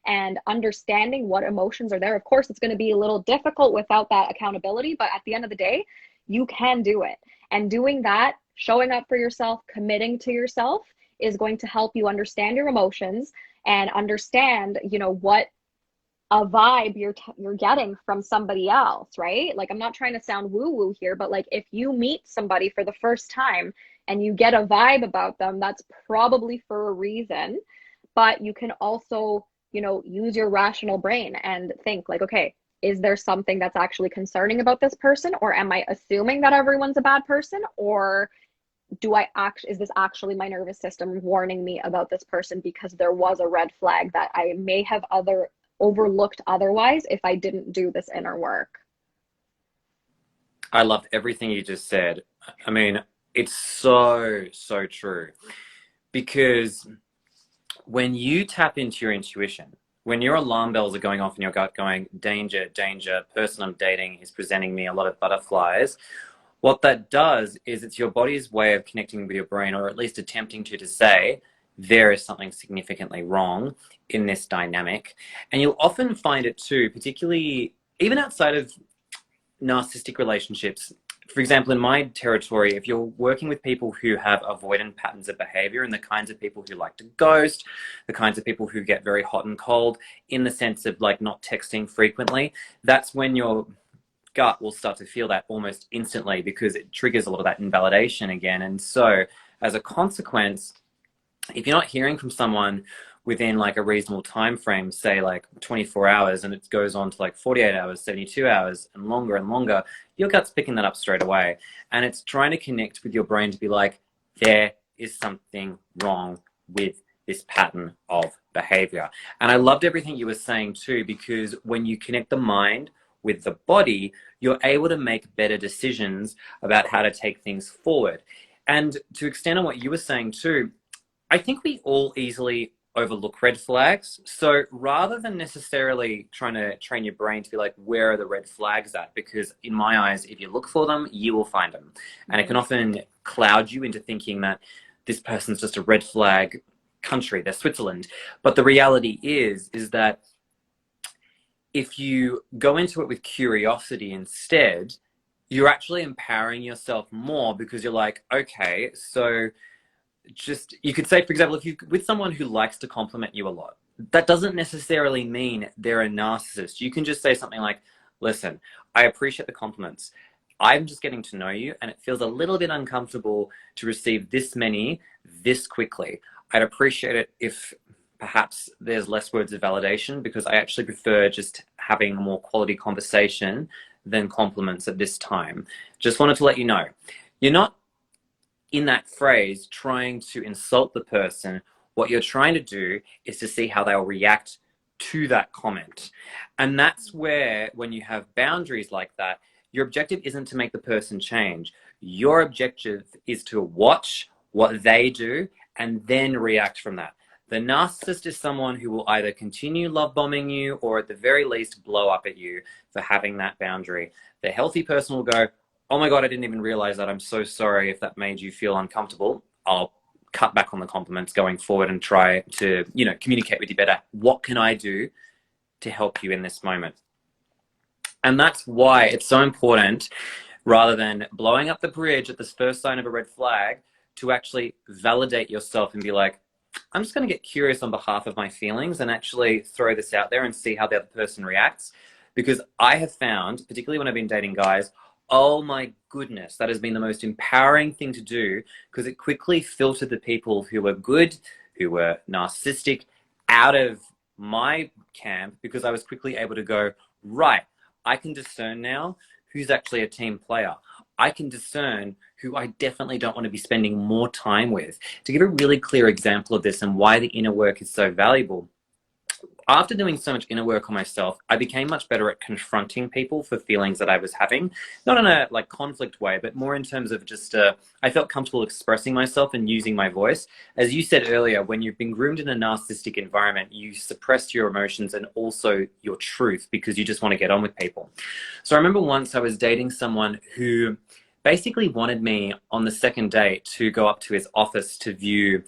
and understanding what emotions are there. Of course, it's going to be a little difficult without that accountability, but at the end of the day, you can do it. And doing that, showing up for yourself, committing to yourself is going to help you understand your emotions and understand, you know, what a vibe you're getting from somebody else, right? Like, I'm not trying to sound woo woo here, but like, if you meet somebody for the first time and you get a vibe about them, that's probably for a reason. But you can also, you know, use your rational brain and think like, okay, is there something that's actually concerning about this person, or am I assuming that everyone's a bad person, or is this actually my nervous system warning me about this person because there was a red flag that I may have overlooked otherwise if I didn't do this inner work? I loved everything you just said. I mean, it's so, so true. Because when you tap into your intuition, when your alarm bells are going off in your gut going, danger, danger, person I'm dating is presenting me a lot of butterflies, what that does is it's your body's way of connecting with your brain, or at least attempting to say, there is something significantly wrong in this dynamic. And you'll often find it too, particularly even outside of narcissistic relationships. For example, in my territory, if you're working with people who have avoidant patterns of behavior, and the kinds of people who like to ghost, the kinds of people who get very hot and cold in the sense of like not texting frequently, that's when your gut will start to feel that almost instantly, because it triggers a lot of that invalidation again. And so as a consequence, if you're not hearing from someone within like a reasonable time frame, say like 24 hours, and it goes on to like 48 hours, 72 hours, and longer, your gut's picking that up straight away. And it's trying to connect with your brain to be like, there is something wrong with this pattern of behavior. And I loved everything you were saying too, because when you connect the mind with the body, you're able to make better decisions about how to take things forward. And to extend on what you were saying too, I think we all easily overlook red flags. So rather than necessarily trying to train your brain to be like, where are the red flags at? Because in my eyes, if you look for them, you will find them. And it can often cloud you into thinking that this person's just a red flag country, they're Switzerland. But the reality is that if you go into it with curiosity instead, you're actually empowering yourself more, because you're like, okay, so just, you could say, for example, if you with someone who likes to compliment you a lot, that doesn't necessarily mean they're a narcissist. You can just say something like, listen, I appreciate the compliments. I'm just getting to know you, and it feels a little bit uncomfortable to receive this many this quickly. I'd appreciate it if perhaps there's less words of validation, because I actually prefer just having a more quality conversation than compliments at this time. Just wanted to let you know, you're not in that phrase trying to insult the person. What you're trying to do is to see how they'll react to that comment. And that's where, when you have boundaries like that, your objective isn't to make the person change. Your objective is to watch what they do and then react from that. The narcissist is someone who will either continue love bombing you, or at the very least blow up at you for having that boundary. The healthy person will go, oh my God, I didn't even realize that. I'm so sorry if that made you feel uncomfortable. I'll cut back on the compliments going forward and try to, you know, communicate with you better. What can I do to help you in this moment? And that's why it's so important, rather than blowing up the bridge at this first sign of a red flag, to actually validate yourself and be like, I'm just going to get curious on behalf of my feelings and actually throw this out there and see how the other person reacts. Because I have found, particularly when I've been dating guys, oh my goodness, that has been the most empowering thing to do, because it quickly filtered the people who were good, who were narcissistic, out of my camp, because I was quickly able to go, right, I can discern now who's actually a team player. I can discern who I definitely don't want to be spending more time with. To give a really clear example of this and why the inner work is so valuable, after doing so much inner work on myself, I became much better at confronting people for feelings that I was having, not in a like conflict way, but more in terms of just I felt comfortable expressing myself and using my voice. As you said earlier, when you've been groomed in a narcissistic environment, you suppress your emotions and also your truth because you just want to get on with people. So I remember once I was dating someone who basically wanted me on the second date to go up to his office to view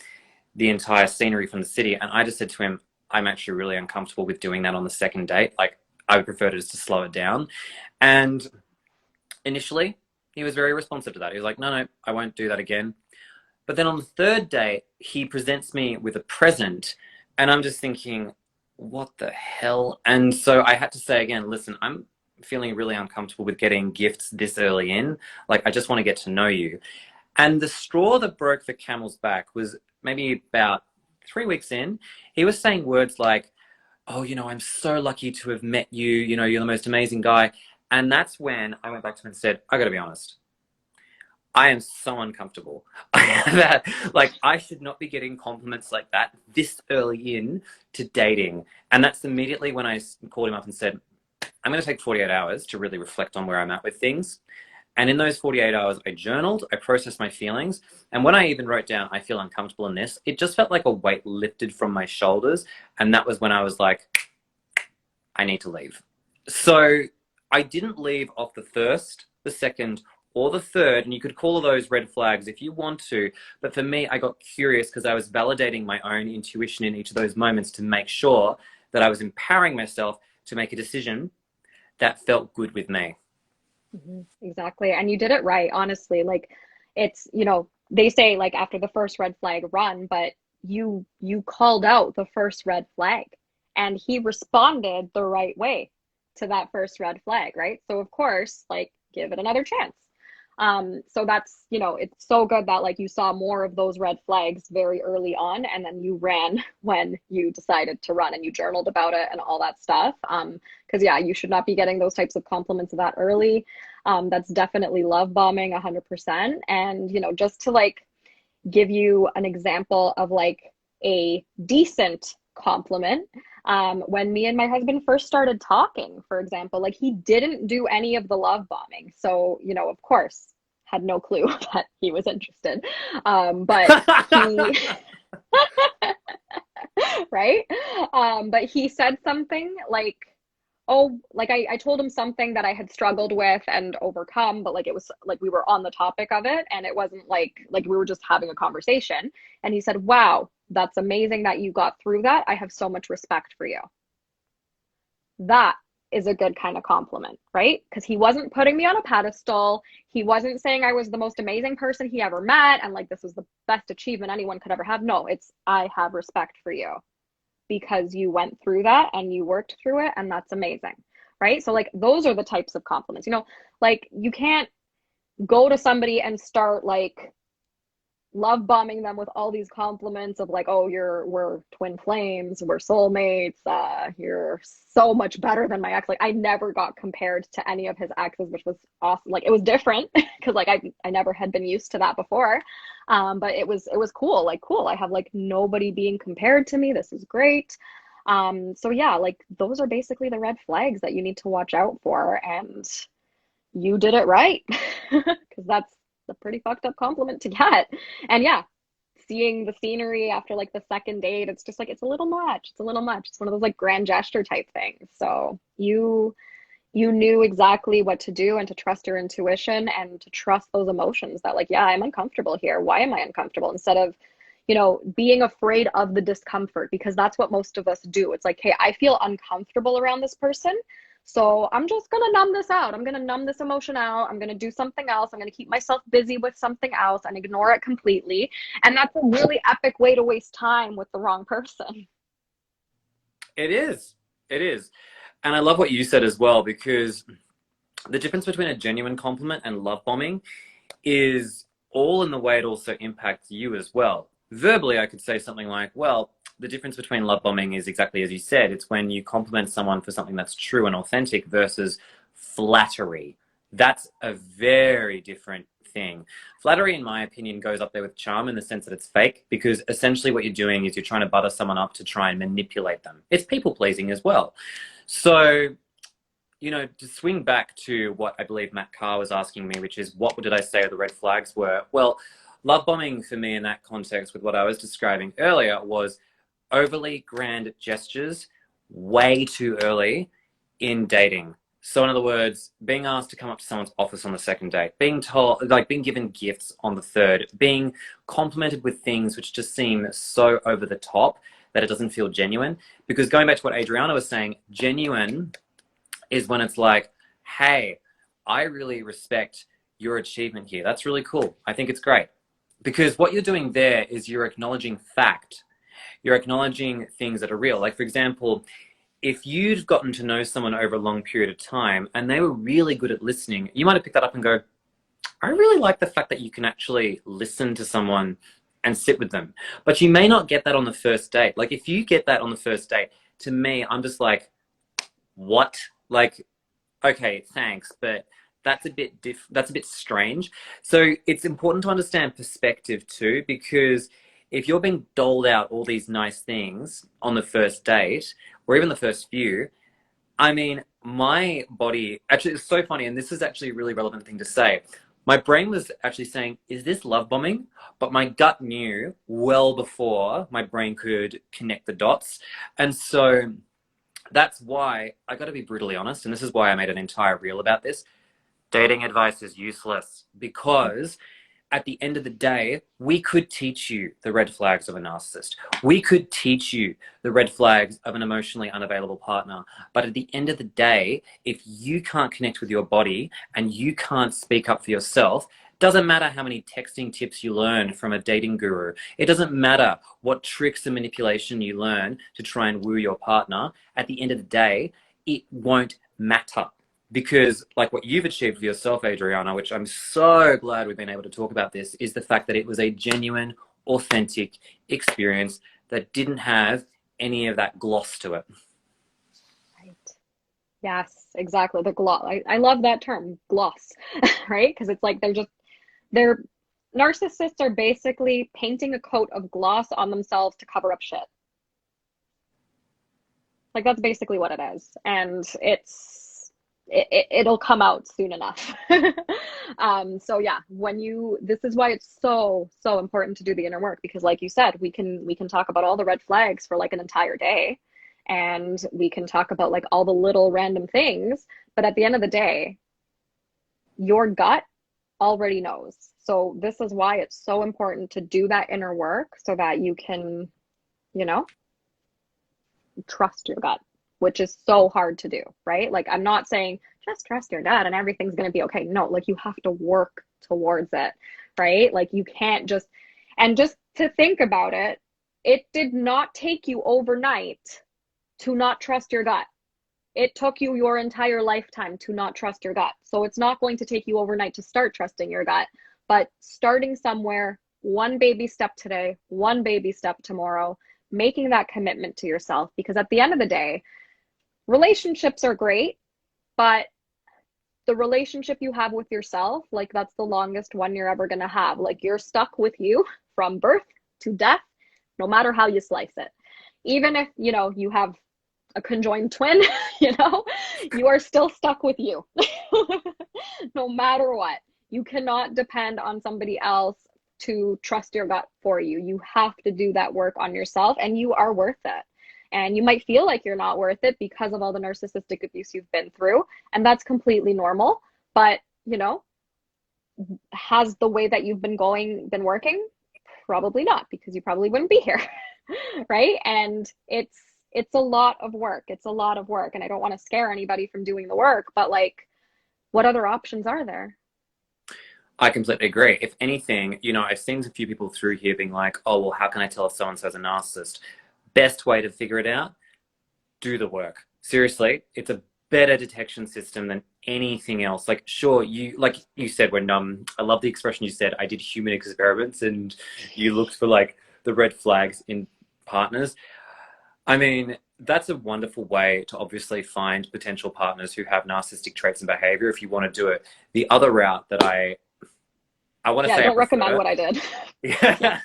the entire scenery from the city. And I just said to him, I'm actually really uncomfortable with doing that on the second date. Like, I would prefer to just to slow it down. And initially, he was very responsive to that. He was like, no, I won't do that again. But then on the third date, he presents me with a present. And I'm just thinking, what the hell? And so I had to say again, listen, I'm feeling really uncomfortable with getting gifts this early in. Like, I just want to get to know you. And the straw that broke the camel's back was maybe about 3 weeks in. He was saying words like, oh, I'm so lucky to have met you. You're the most amazing guy. And that's when I went back to him and said, I got to be honest. I am so uncomfortable that like I should not be getting compliments like that this early in to dating. And that's immediately when I called him up and said, I'm going to take 48 hours to really reflect on where I'm at with things. And in those 48 hours, I journaled, I processed my feelings. And when I even wrote down, I feel uncomfortable in this, it just felt like a weight lifted from my shoulders. And that was when I was like, I need to leave. So I didn't leave off the first, the second, or the third. And you could call those red flags if you want to. But for me, I got curious because I was validating my own intuition in each of those moments to make sure that I was empowering myself to make a decision that felt good with me. Exactly. And you did it right, honestly. Like it's, they say like after the first red flag, run, but you called out the first red flag and he responded the right way to that first red flag, right? So of course, like give it another chance. So that's, it's so good that like you saw more of those red flags very early on and then you ran when you decided to run and you journaled about it and all that stuff. Because yeah, you should not be getting those types of compliments that early. That's definitely love bombing 100%. And, just to like give you an example of like a decent compliment, when me and my husband first started talking, for example, like he didn't do any of the love bombing. So, of course, had no clue that he was interested. But he, right? But he said something like, oh, like I told him something that I had struggled with and overcome, but like it was like we were on the topic of it and it wasn't like we were just having a conversation. And he said, wow, that's amazing that you got through that. I have so much respect for you. That is a good kind of compliment, right? Because he wasn't putting me on a pedestal. He wasn't saying I was the most amazing person he ever met and like this was the best achievement anyone could ever have. No, it's I have respect for you because you went through that and you worked through it and that's amazing, right? So like those are the types of compliments, like you can't go to somebody and start like love bombing them with all these compliments of like, oh, we're twin flames, we're soulmates, you're so much better than my ex. Like I never got compared to any of his exes, which was awesome. Like it was different because like I never had been used to that before. But it was cool. Like cool, I have like nobody being compared to me. This is great. So yeah, like those are basically the red flags that you need to watch out for, and you did it right because that's a pretty fucked up compliment to get. And yeah, seeing the scenery after like the second date, it's just like it's a little much. It's a little much. It's one of those like grand gesture type things. So you knew exactly what to do and to trust your intuition and to trust those emotions that like, yeah, I'm uncomfortable here. Why am I uncomfortable? Instead of, being afraid of the discomfort, because that's what most of us do. It's like, hey, I feel uncomfortable around this person. So I'm just going to numb this out. I'm going to numb this emotion out. I'm going to do something else. I'm going to keep myself busy with something else and ignore it completely. And that's a really epic way to waste time with the wrong person. It is. It is. And I love what you said as well, because the difference between a genuine compliment and love bombing is all in the way it also impacts you as well. Verbally, I could say something like, well, the difference between love bombing is exactly as you said. It's when you compliment someone for something that's true and authentic versus flattery. That's a very different thing. Flattery, in my opinion, goes up there with charm in the sense that it's fake, because essentially what you're doing is you're trying to butter someone up to try and manipulate them. It's people pleasing as well. So, you know, to swing back to what I believe Matt Carr was asking me, which is what did I say the red flags were? Well, love bombing for me in that context with what I was describing earlier was overly grand gestures way too early in dating. So in other words, being asked to come up to someone's office on the second date, being told, like being given gifts on the third, being complimented with things which just seem so over the top that it doesn't feel genuine. Because going back to what Adriana was saying, genuine is when it's like, hey, I really respect your achievement here. That's really cool. I think it's great. Because what you're doing there is you're acknowledging fact. You're acknowledging things that are real. Like, for example, if you'd gotten to know someone over a long period of time and they were really good at listening, you might have picked that up and go, I really like the fact that you can actually listen to someone and sit with them. But you may not get that on the first date. Like, if you get that on the first date, to me, I'm just like, what? Like, okay, thanks, but that's a bit strange. So it's important to understand perspective too, because if you're being doled out all these nice things on the first date or even the first few, I mean, my body, actually, it's so funny, and this is actually a really relevant thing to say. My brain was actually saying, is this love bombing? But my gut knew well before my brain could connect the dots. And so that's why I got to be brutally honest, and this is why I made an entire reel about this. Dating advice is useless, because at the end of the day, we could teach you the red flags of a narcissist. We could teach you the red flags of an emotionally unavailable partner. But at the end of the day, if you can't connect with your body and you can't speak up for yourself, doesn't matter how many texting tips you learn from a dating guru. It doesn't matter what tricks and manipulation you learn to try and woo your partner. At the end of the day, it won't matter. Because like what you've achieved for yourself, Adriana, which I'm so glad we've been able to talk about this, is the fact that it was a genuine, authentic experience that didn't have any of that gloss to it. Right. Yes, exactly. The gloss. I love that term, gloss, right? Because it's like they're narcissists are basically painting a coat of gloss on themselves to cover up shit. Like that's basically what it is. And it'll come out soon enough. So yeah, this is why it's so important to do the inner work, because like you said, we can talk about all the red flags for like an entire day, and we can talk about like all the little random things, but at the end of the day, your gut already knows. So this is why it's so important to do that inner work so that you can, you know, trust your gut, which is so hard to do, right? Like, I'm not saying just trust your gut and everything's going to be okay. No, like you have to work towards it, right? Like you can't just to think about it, it did not take you overnight to not trust your gut. It took you your entire lifetime to not trust your gut. So it's not going to take you overnight to start trusting your gut, but starting somewhere, one baby step today, one baby step tomorrow, making that commitment to yourself. Because at the end of the day, relationships are great, but the relationship you have with yourself, like that's the longest one you're ever going to have. Like you're stuck with you from birth to death, no matter how you slice it. Even if, you know, you have a conjoined twin, you know, you are still stuck with you. No matter what. You cannot depend on somebody else to trust your gut for you. You have to do that work on yourself, and you are worth it. And you might feel like you're not worth it because of all the narcissistic abuse you've been through, and that's completely normal. But, you know, has the way that you've been working? Probably not, because you probably wouldn't be here. Right? And it's a lot of work. It's a lot of work. And I don't want to scare anybody from doing the work, but like, what other options are there? I completely agree. If anything, you know, I've seen a few people through here being like, oh, well, how can I tell if so-and-so's a narcissist? Best way to figure it out, do the work. Seriously, it's a better detection system than anything else. Like, sure, like you said, when I love the expression you said, I did human experiments and you looked for like the red flags in partners. I mean, that's a wonderful way to obviously find potential partners who have narcissistic traits and behavior if you want to do it. The other route that I I want to Yeah, I say I don't recommend prefer. what I did. Yeah. Yeah.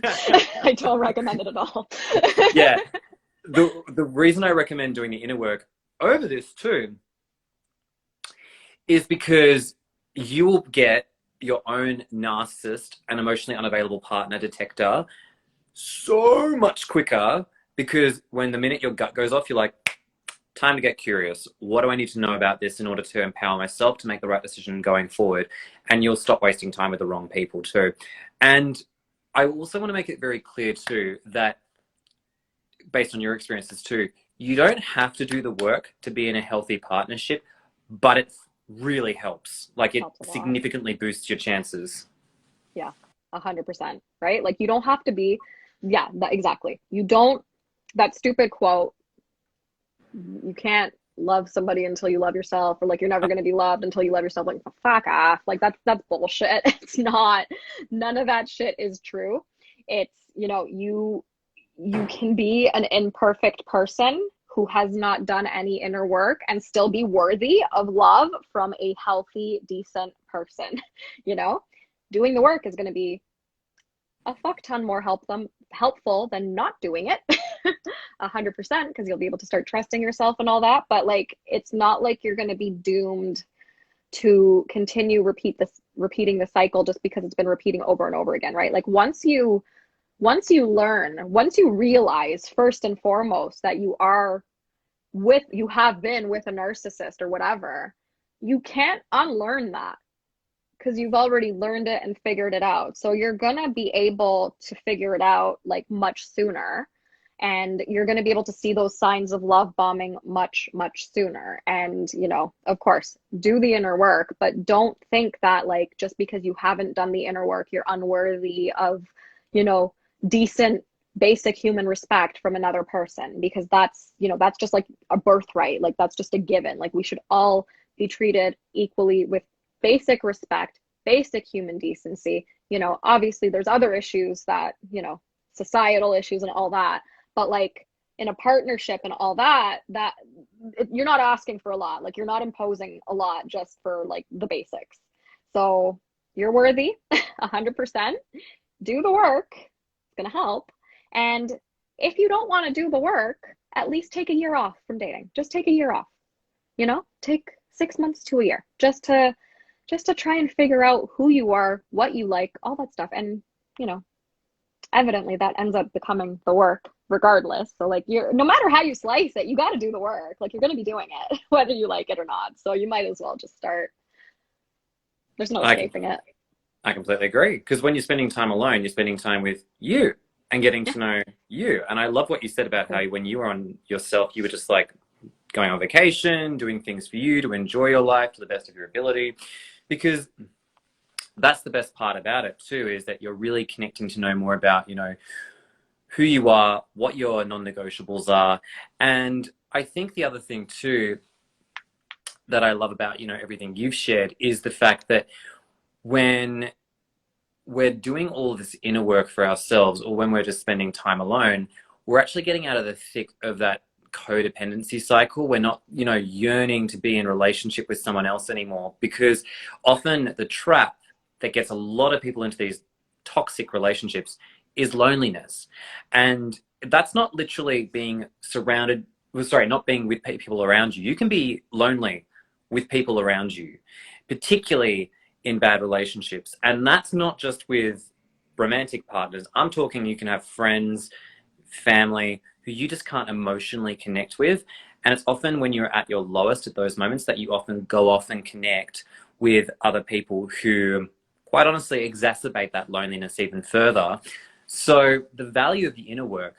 I don't recommend it at all. Yeah. The reason I recommend doing the inner work over this too is because you will get your own narcissist and emotionally unavailable partner detector so much quicker, because when the minute your gut goes off, you're like, time to get curious. What do I need to know about this in order to empower myself to make the right decision going forward? And you'll stop wasting time with the wrong people too. And I also want to make it very clear too that, based on your experiences too, you don't have to do the work to be in a healthy partnership, but it really helps. Like, it Helps a lot. significantly boosts your chances. Yeah, 100%. Right? Like you don't have to be, yeah, exactly. You don't, that stupid quote, you can't love somebody until you love yourself, or like you're never going to be loved until you love yourself. Like fuck off. Like that's bullshit. It's not, none of that shit is true. It's, you can be an imperfect person who has not done any inner work and still be worthy of love from a healthy, decent person. you know Doing the work is going to be a fuck ton more helpful than not doing it. 100%, because you'll be able to start trusting yourself and all that. But like, it's not like you're going to be doomed to continue repeating the cycle just because it's been repeating over and over again, right? Like once you realize first and foremost that you have been with a narcissist or whatever, you can't unlearn that because you've already learned it and figured it out. So you're going to be able to figure it out like much sooner. And you're going to be able to see those signs of love bombing much, much sooner. And, of course, do the inner work, but don't think that like just because you haven't done the inner work, you're unworthy of, decent, basic human respect from another person, because that's just like a birthright. Like that's just a given. Like we should all be treated equally with basic respect, basic human decency. Obviously there's other issues that, societal issues and all that, but like in a partnership and all that you're not asking for a lot. Like you're not imposing a lot just for like the basics. So you're worthy. 100%. Do the work. It's going to help. And if you don't want to do the work, at least take a year off from dating. Just take a year off. Take 6 months to a year just to try and figure out who you are, what you like, all that stuff. And evidently that ends up becoming the work regardless. So like, no matter how you slice it, you got to do the work. Like you're going to be doing it whether you like it or not. So you might as well just start. There's no escaping it. I completely agree. Because when you're spending time alone, you're spending time with you and getting to know you. And I love what you said about how when you were on yourself, you were just like going on vacation, doing things for you to enjoy your life to the best of your ability. Because that's the best part about it too, is that you're really connecting to know more about, who you are, what your non-negotiables are. And I think the other thing too that I love about, everything you've shared is the fact that when we're doing all of this inner work for ourselves, or when we're just spending time alone, we're actually getting out of the thick of that codependency cycle. We're not, yearning to be in relationship with someone else anymore, because often the trap that gets a lot of people into these toxic relationships is loneliness. And that's not literally being not being with people around you. You can be lonely with people around you, particularly in bad relationships. And that's not just with romantic partners. I'm talking, you can have friends, family, who you just can't emotionally connect with. And it's often when you're at your lowest at those moments that you often go off and connect with other people who, quite honestly, exacerbate that loneliness even further. So the value of the inner work,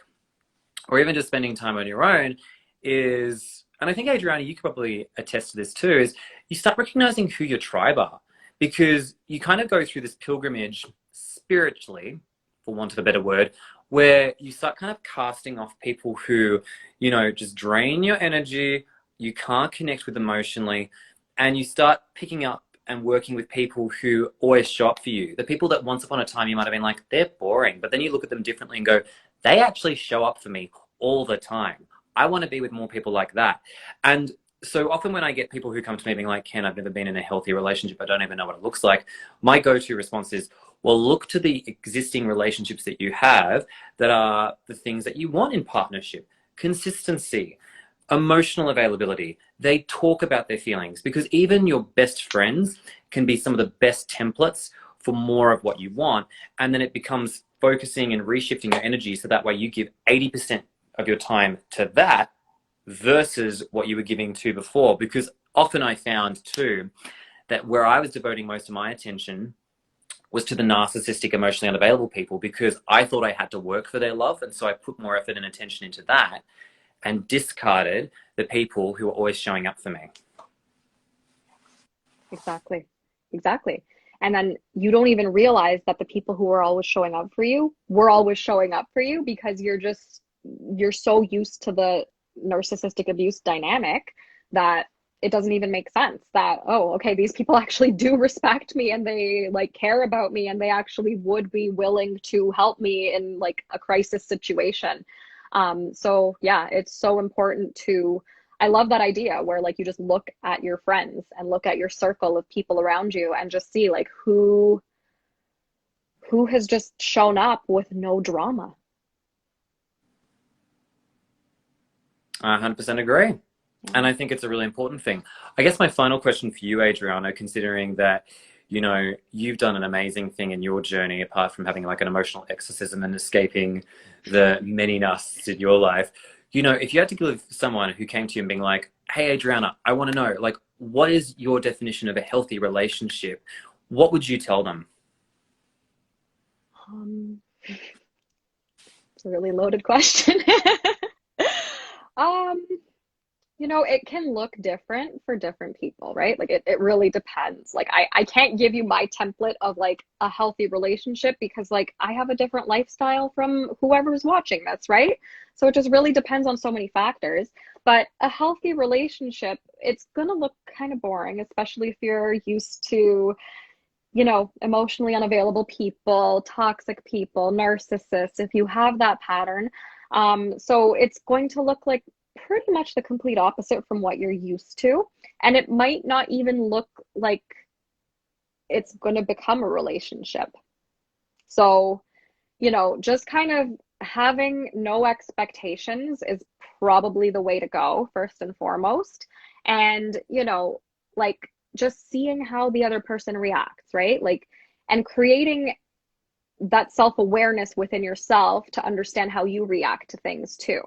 or even just spending time on your own, is, and I think, Adriana, you could probably attest to this too, is you start recognizing who your tribe are, because you kind of go through this pilgrimage spiritually, for want of a better word, where you start kind of casting off people who, just drain your energy, you can't connect with emotionally, and you start picking up and working with people who always show up for you. The people that once upon a time you might have been like, they're boring, but then you look at them differently and go, they actually show up for me all the time. I want to be with more people like that. And so often when I get people who come to me being like, Ken, I've never been in a healthy relationship, I don't even know what it looks like, my go-to response is, Well, look to the existing relationships that you have that are the things that you want in partnership. Consistency, emotional availability. They talk about their feelings, because even your best friends can be some of the best templates for more of what you want. And then it becomes focusing and reshifting your energy so that way you give 80% of your time to that versus what you were giving to before. Because often I found too that where I was devoting most of my attention was to the narcissistic, emotionally unavailable people, because I thought I had to work for their love. And so I put more effort and attention into that and discarded the people who were always showing up for me. Exactly. Exactly. And then you don't even realize that the people who are always showing up for you were always showing up for you because you're so used to the narcissistic abuse dynamic that it doesn't even make sense that, oh, okay, these people actually do respect me and they like care about me and they actually would be willing to help me in like a crisis situation. So yeah, it's so important to, I love that idea where like you just look at your friends and look at your circle of people around you and just see like who has just shown up with no drama. 100% agree. Yeah. And I think it's a really important thing. I guess my final question for you, Adriana, considering that, you've done an amazing thing in your journey, apart from having like an emotional exorcism and escaping the many narcissists in your life. If you had to give someone who came to you and being like, hey, Adriana, I want to know, like, what is your definition of a healthy relationship? What would you tell them? It's a really loaded question. um it can look different for different people, right? Like it really depends. Like I can't give you my template of like a healthy relationship because like I have a different lifestyle from whoever's watching this, right? So it just really depends on so many factors. But a healthy relationship, it's gonna look kind of boring, especially if you're used to, emotionally unavailable people, toxic people, narcissists, if you have that pattern. So it's going to look like pretty much the complete opposite from what you're used to. And it might not even look like it's going to become a relationship. So, just kind of having no expectations is probably the way to go, first and foremost. And, like just seeing how the other person reacts, right? Like, and creating that self awareness within yourself to understand how you react to things too.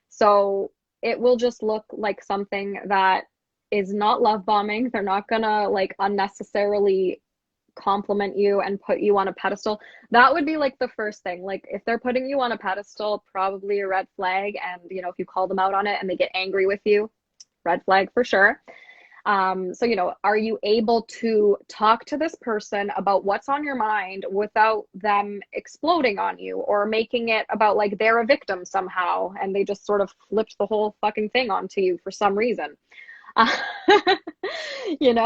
So it will just look like something that is not love bombing. They're not gonna like unnecessarily compliment you and put you on a pedestal. That would be like the first thing. Like if they're putting you on a pedestal, probably a red flag. And if you call them out on it and they get angry with you, red flag for sure. So, are you able to talk to this person about what's on your mind without them exploding on you or making it about like they're a victim somehow and they just sort of flipped the whole fucking thing onto you for some reason? Uh,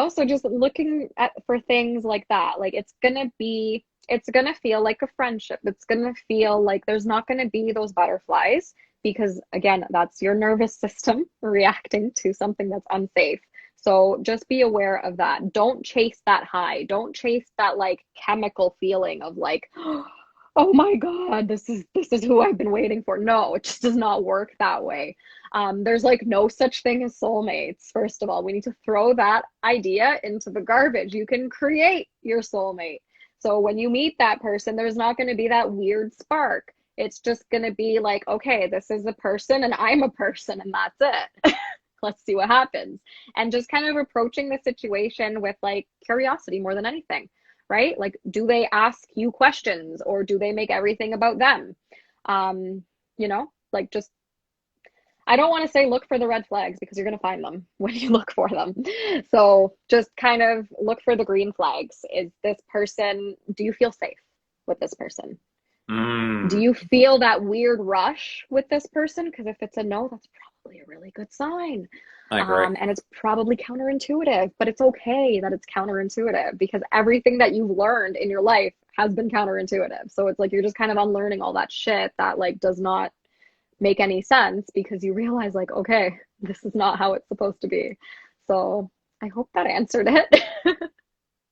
so just looking for things like that. Like it's gonna feel like a friendship. It's gonna feel like there's not gonna be those butterflies because again, that's your nervous system reacting to something that's unsafe. So just be aware of that. Don't chase that high. Don't chase that like chemical feeling of like, oh my God, this is who I've been waiting for. No, it just does not work that way. There's like no such thing as soulmates. First of all, we need to throw that idea into the garbage. You can create your soulmate. So when you meet that person, there's not going to be that weird spark. It's just going to be like, okay, this is a person and I'm a person and that's it. Let's see what happens. And just kind of approaching the situation with like curiosity more than anything, right? Like, do they ask you questions or do they make everything about them? Like just, I don't want to say look for the red flags because you're going to find them when you look for them. So just kind of look for the green flags. Is this person, do you feel safe with this person? Do you feel that weird rush with this person? Because if it's a no, that's probably a really good sign. I agree. And it's probably counterintuitive, but it's okay that it's counterintuitive because everything that you've learned in your life has been counterintuitive. So it's like you're just kind of unlearning all that shit that like does not make any sense because you realize like, okay, this is not how it's supposed to be. So I hope that answered it.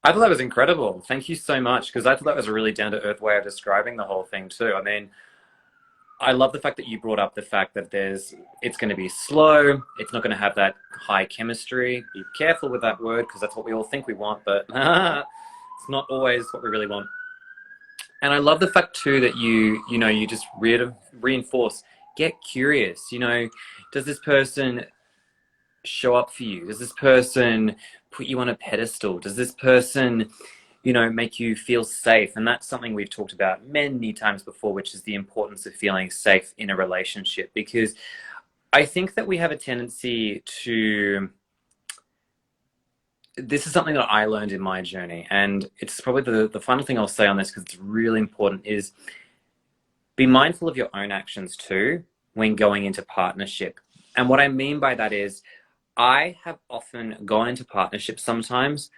I thought that was incredible. Thank you so much, because I thought that was a really down to earth way of describing the whole thing too. I mean, I love the fact that you brought up the fact that it's going to be slow. It's not going to have that high chemistry. Be careful with that word, because that's what we all think we want, but it's not always what we really want. And I love the fact too that you just reinforce, get curious. Does this person show up for you? Does this person put you on a pedestal? Does this person, make you feel safe? And that's something we've talked about many times before, which is the importance of feeling safe in a relationship. Because I think that we have a tendency to, this is something that I learned in my journey, and it's probably the final thing I'll say on this, because it's really important, is be mindful of your own actions too when going into partnership. And what I mean by that is, I have often gone into partnerships sometimes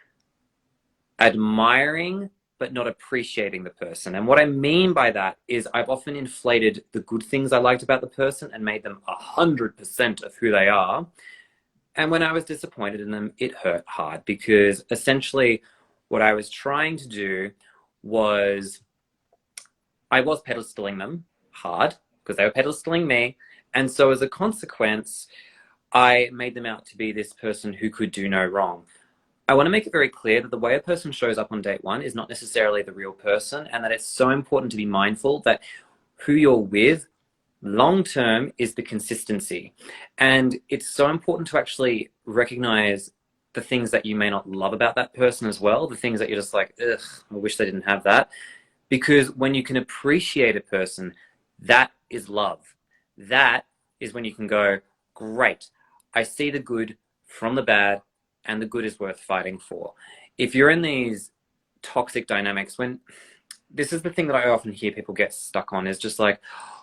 admiring but not appreciating the person. And what I mean by that is, I've often inflated the good things I liked about the person and made them 100% of who they are. And when I was disappointed in them, it hurt hard, because essentially what I was trying to do was, I was pedestaling them hard because they were pedestaling me. And so as a consequence, I made them out to be this person who could do no wrong. I want to make it very clear that the way a person shows up on date one is not necessarily the real person, and that it's so important to be mindful that who you're with long term is the consistency. And it's so important to actually recognize the things that you may not love about that person as well, the things that you're just like, ugh, I wish they didn't have that. Because when you can appreciate a person, that is love. That is when you can go, great, I see the good from the bad, and the good is worth fighting for. If you're in these toxic dynamics, when this is the thing that I often hear people get stuck on, is just like,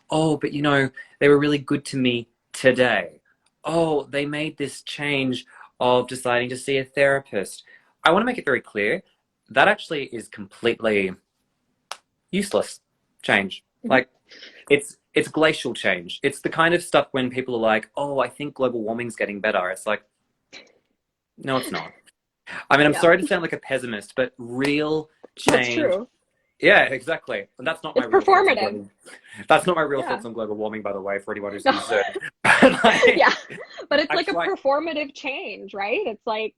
oh, but they were really good to me today. Oh, they made this change of deciding to see a therapist. I want to make it very clear that actually is completely useless change. Like, it's glacial change. It's the kind of stuff when people are like, oh, I think global warming's getting better. It's like, no, it's not. I mean, I'm Yeah, sorry to sound like a pessimist, but real that's change. true. Yeah, exactly. And that's not my It's real thoughts on performative. global. That's not my real Yeah. thoughts on global warming, by the way, for anyone who's No. concerned. Like, Yeah. But it's I like a try. performative change, right? It's like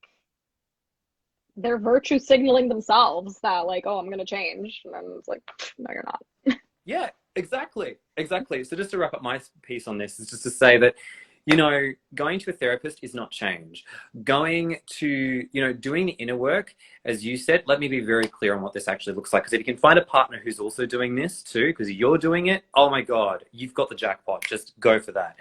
they're virtue signaling themselves that, like, oh, I'm gonna change. And then it's like, no, you're not. Yeah, exactly, exactly. So just to wrap up my piece on this is just to say that, going to a therapist is not change. Going to, doing the inner work, as you said, let me be very clear on what this actually looks like. Because if you can find a partner who's also doing this too, because you're doing it, oh my God, you've got the jackpot. Just go for that.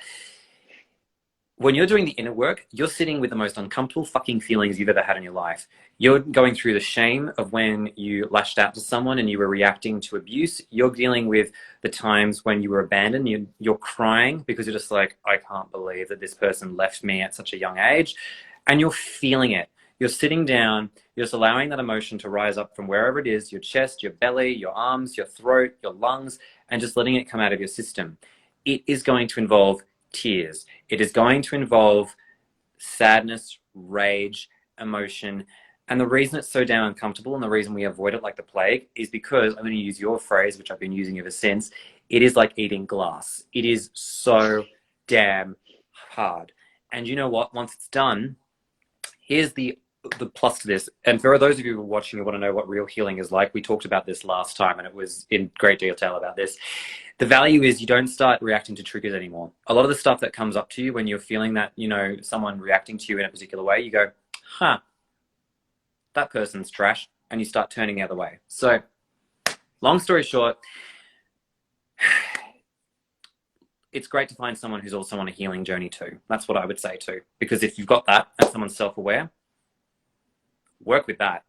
When you're doing the inner work, you're sitting with the most uncomfortable fucking feelings you've ever had in your life. You're going through the shame of when you lashed out to someone and you were reacting to abuse. You're dealing with the times when you were abandoned. You're crying because you're just like, I can't believe that this person left me at such a young age. And you're feeling it. You're sitting down, you're just allowing that emotion to rise up from wherever it is, your chest, your belly, your arms, your throat, your lungs, and just letting it come out of your system. It is going to involve tears. It is going to involve sadness, rage, emotion. And the reason it's so damn uncomfortable and the reason we avoid it like the plague is because, I'm going to use your phrase, which I've been using ever since, it is like eating glass. It is so damn hard. And you know what? Once it's done, here's the plus to this. And for those of you who are watching who want to know what real healing is like, we talked about this last time and it was in great detail about this. The value is you don't start reacting to triggers anymore. A lot of the stuff that comes up to you when you're feeling that, someone reacting to you in a particular way, you go, huh, that person's trash. And you start turning the other way. So long story short, it's great to find someone who's also on a healing journey too. That's what I would say too. Because if you've got that and someone's self-aware, work with that.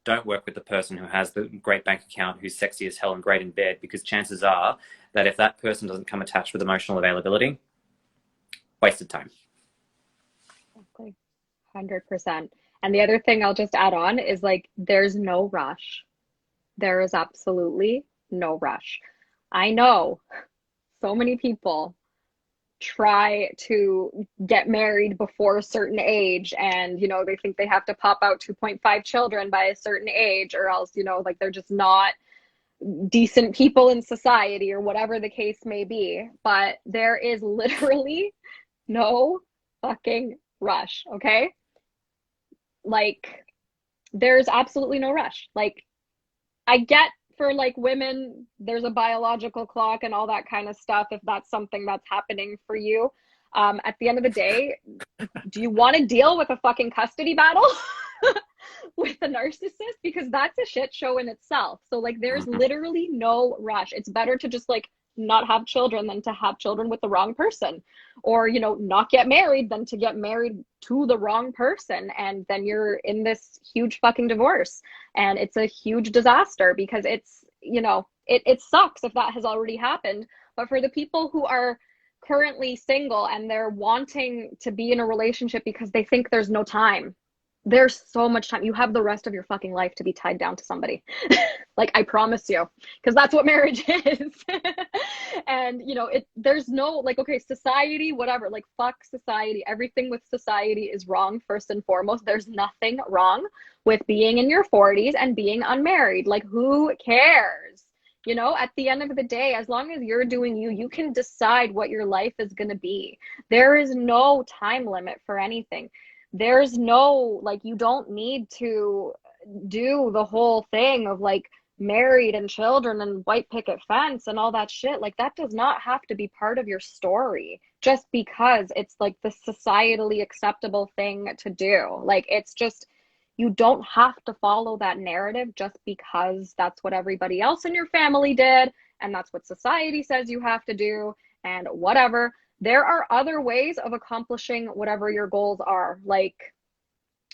Don't work with the person who has the great bank account, who's sexy as hell and great in bed, because chances are that if that person doesn't come attached with emotional availability, wasted time. Exactly. 100%. And the other thing I'll just add on is, like, there's no rush. There is absolutely no rush. I know so many people try to get married before a certain age, and you know, they think they have to pop out 2.5 children by a certain age, or else, you know, like they're just not decent people in society, or whatever the case may be. But there is literally no fucking rush, okay? Like, there's absolutely no rush. Like, I get, for like women, there's a biological clock and all that kind of stuff, if that's something that's happening for you. At the end of the day, do you want to deal with a fucking custody battle with a narcissist? Because that's a shit show in itself. So like, there's literally no rush. It's better to just like not have children than to have children with the wrong person, or, you know, not get married than to get married to the wrong person, and then you're in this huge fucking divorce, and it's a huge disaster, because it's, you know, it sucks if that has already happened. But for the people who are currently single and they're wanting to be in a relationship because they think there's no time, there's so much time. You have the rest of your fucking life to be tied down to somebody. Like, I promise you, because that's what marriage is. And you know, there's no like, okay, society, whatever, like fuck society. Everything with society is wrong. First and foremost, there's nothing wrong with being in your 40s and being unmarried. Like, who cares? You know, at the end of the day, as long as you're doing you, you can decide what your life is going to be. There is no time limit for anything. There's no, like, you don't need to do the whole thing of like married and children and white picket fence and all that shit. Like, that does not have to be part of your story just because it's like the societally acceptable thing to do. Like, it's just, you don't have to follow that narrative just because that's what everybody else in your family did, and that's what society says you have to do, and whatever. There are other ways of accomplishing whatever your goals are. Like,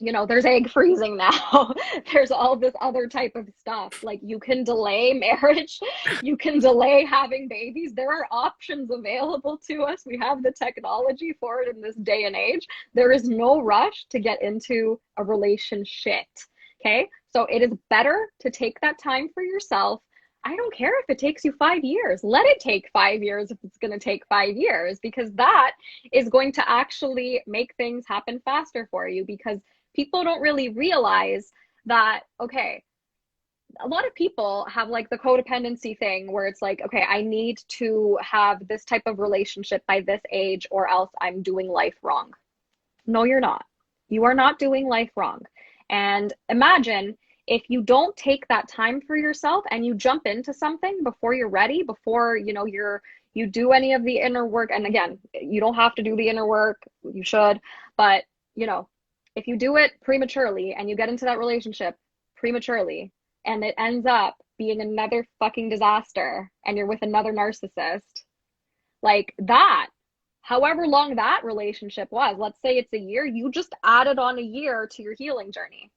you know, there's egg freezing now. There's all this other type of stuff. Like, you can delay marriage. You can delay having babies. There are options available to us. We have the technology for it in this day and age. There is no rush to get into a relationship. Okay? So it is better to take that time for yourself. I don't care if it takes you 5 years. Let it take 5 years if it's going to take 5 years, because that is going to actually make things happen faster for you. Because people don't really realize that, okay, a lot of people have like the codependency thing where it's like, okay, I need to have this type of relationship by this age or else I'm doing life wrong. No, you're not. You are not doing life wrong. And imagine if you don't take that time for yourself and you jump into something before you're ready, before, you know, you do any of the inner work. And again, you don't have to do the inner work. You should, but you know, if you do it prematurely and you get into that relationship prematurely and it ends up being another fucking disaster and you're with another narcissist, like that, however long that relationship was, let's say it's a year, you just added on a year to your healing journey.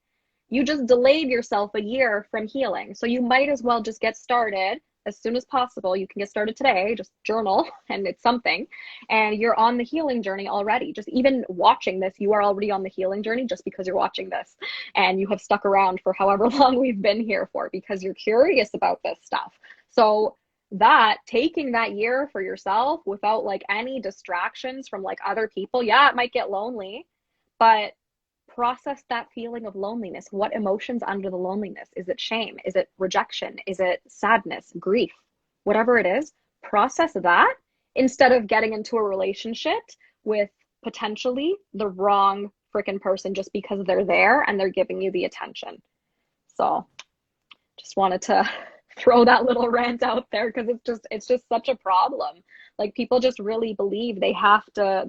You just delayed yourself a year from healing. So you might as well just get started as soon as possible. You can get started today, just journal, and it's something. And you're on the healing journey already. Just even watching this, you are already on the healing journey just because you're watching this. And you have stuck around for however long we've been here for, because you're curious about this stuff. So that, taking that year for yourself without like any distractions from like other people, yeah, it might get lonely, but process that feeling of loneliness. What emotions under the loneliness? Is it shame? Is it rejection? Is it sadness, grief? Whatever it is, process that instead of getting into a relationship with potentially the wrong freaking person just because they're there and they're giving you the attention. So just wanted to throw that little rant out there, because it's just such a problem. Like, people just really believe they have to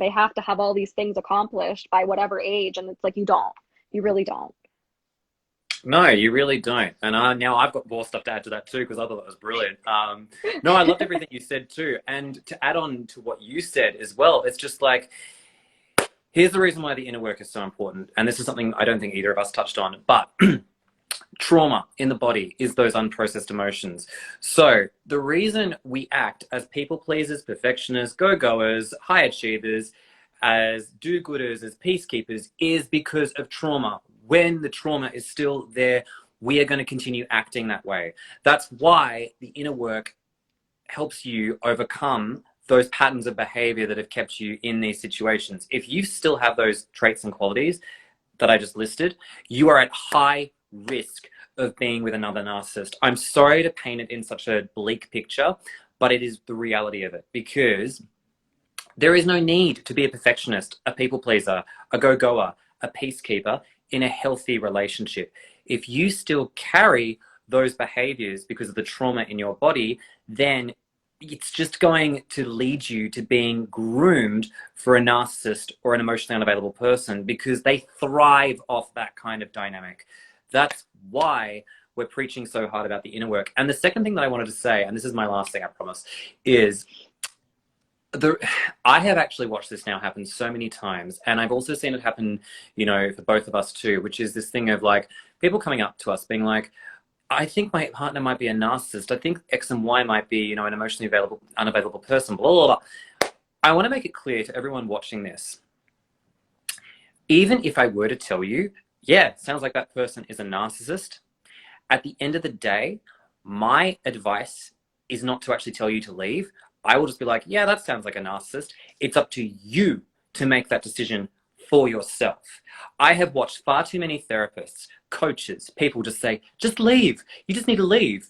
have all these things accomplished by whatever age, and it's like, you really don't. No, you really don't. And now I've got more stuff to add to that too, because I thought that was brilliant. No, I loved everything you said too. And to add on to what you said as well, it's just like, here's the reason why the inner work is so important. And this is something I don't think either of us touched on, but trauma in the body is those unprocessed emotions. So the reason we act as people pleasers, perfectionists, go-goers, high achievers, as do-gooders, as peacekeepers, is because of trauma. When the trauma is still there, we are going to continue acting that way. That's why the inner work helps you overcome those patterns of behavior that have kept you in these situations. If you still have those traits and qualities that I just listed, you are at high risk of being with another narcissist. I'm sorry to paint it in such a bleak picture, but it is the reality of it, because there is no need to be a perfectionist, a people pleaser, a go-goer, a peacekeeper in a healthy relationship. If you still carry those behaviors because of the trauma in your body, then it's just going to lead you to being groomed for a narcissist or an emotionally unavailable person, because they thrive off that kind of dynamic. That's why we're preaching so hard about the inner work. And the second thing that I wanted to say, and this is my last thing, I promise, is I have actually watched this now happen so many times, and I've also seen it happen, for both of us too, which is this thing of like people coming up to us being like, I think my partner might be a narcissist. I think X and Y might be, an emotionally unavailable person, blah, blah, blah. I want to make it clear to everyone watching this. Even if I were to tell you, yeah, it sounds like that person is a narcissist, at the end of the day, my advice is not to actually tell you to leave. I will just be like, yeah, that sounds like a narcissist. It's up to you to make that decision for yourself. I have watched far too many therapists, coaches, people just say, just leave. You just need to leave.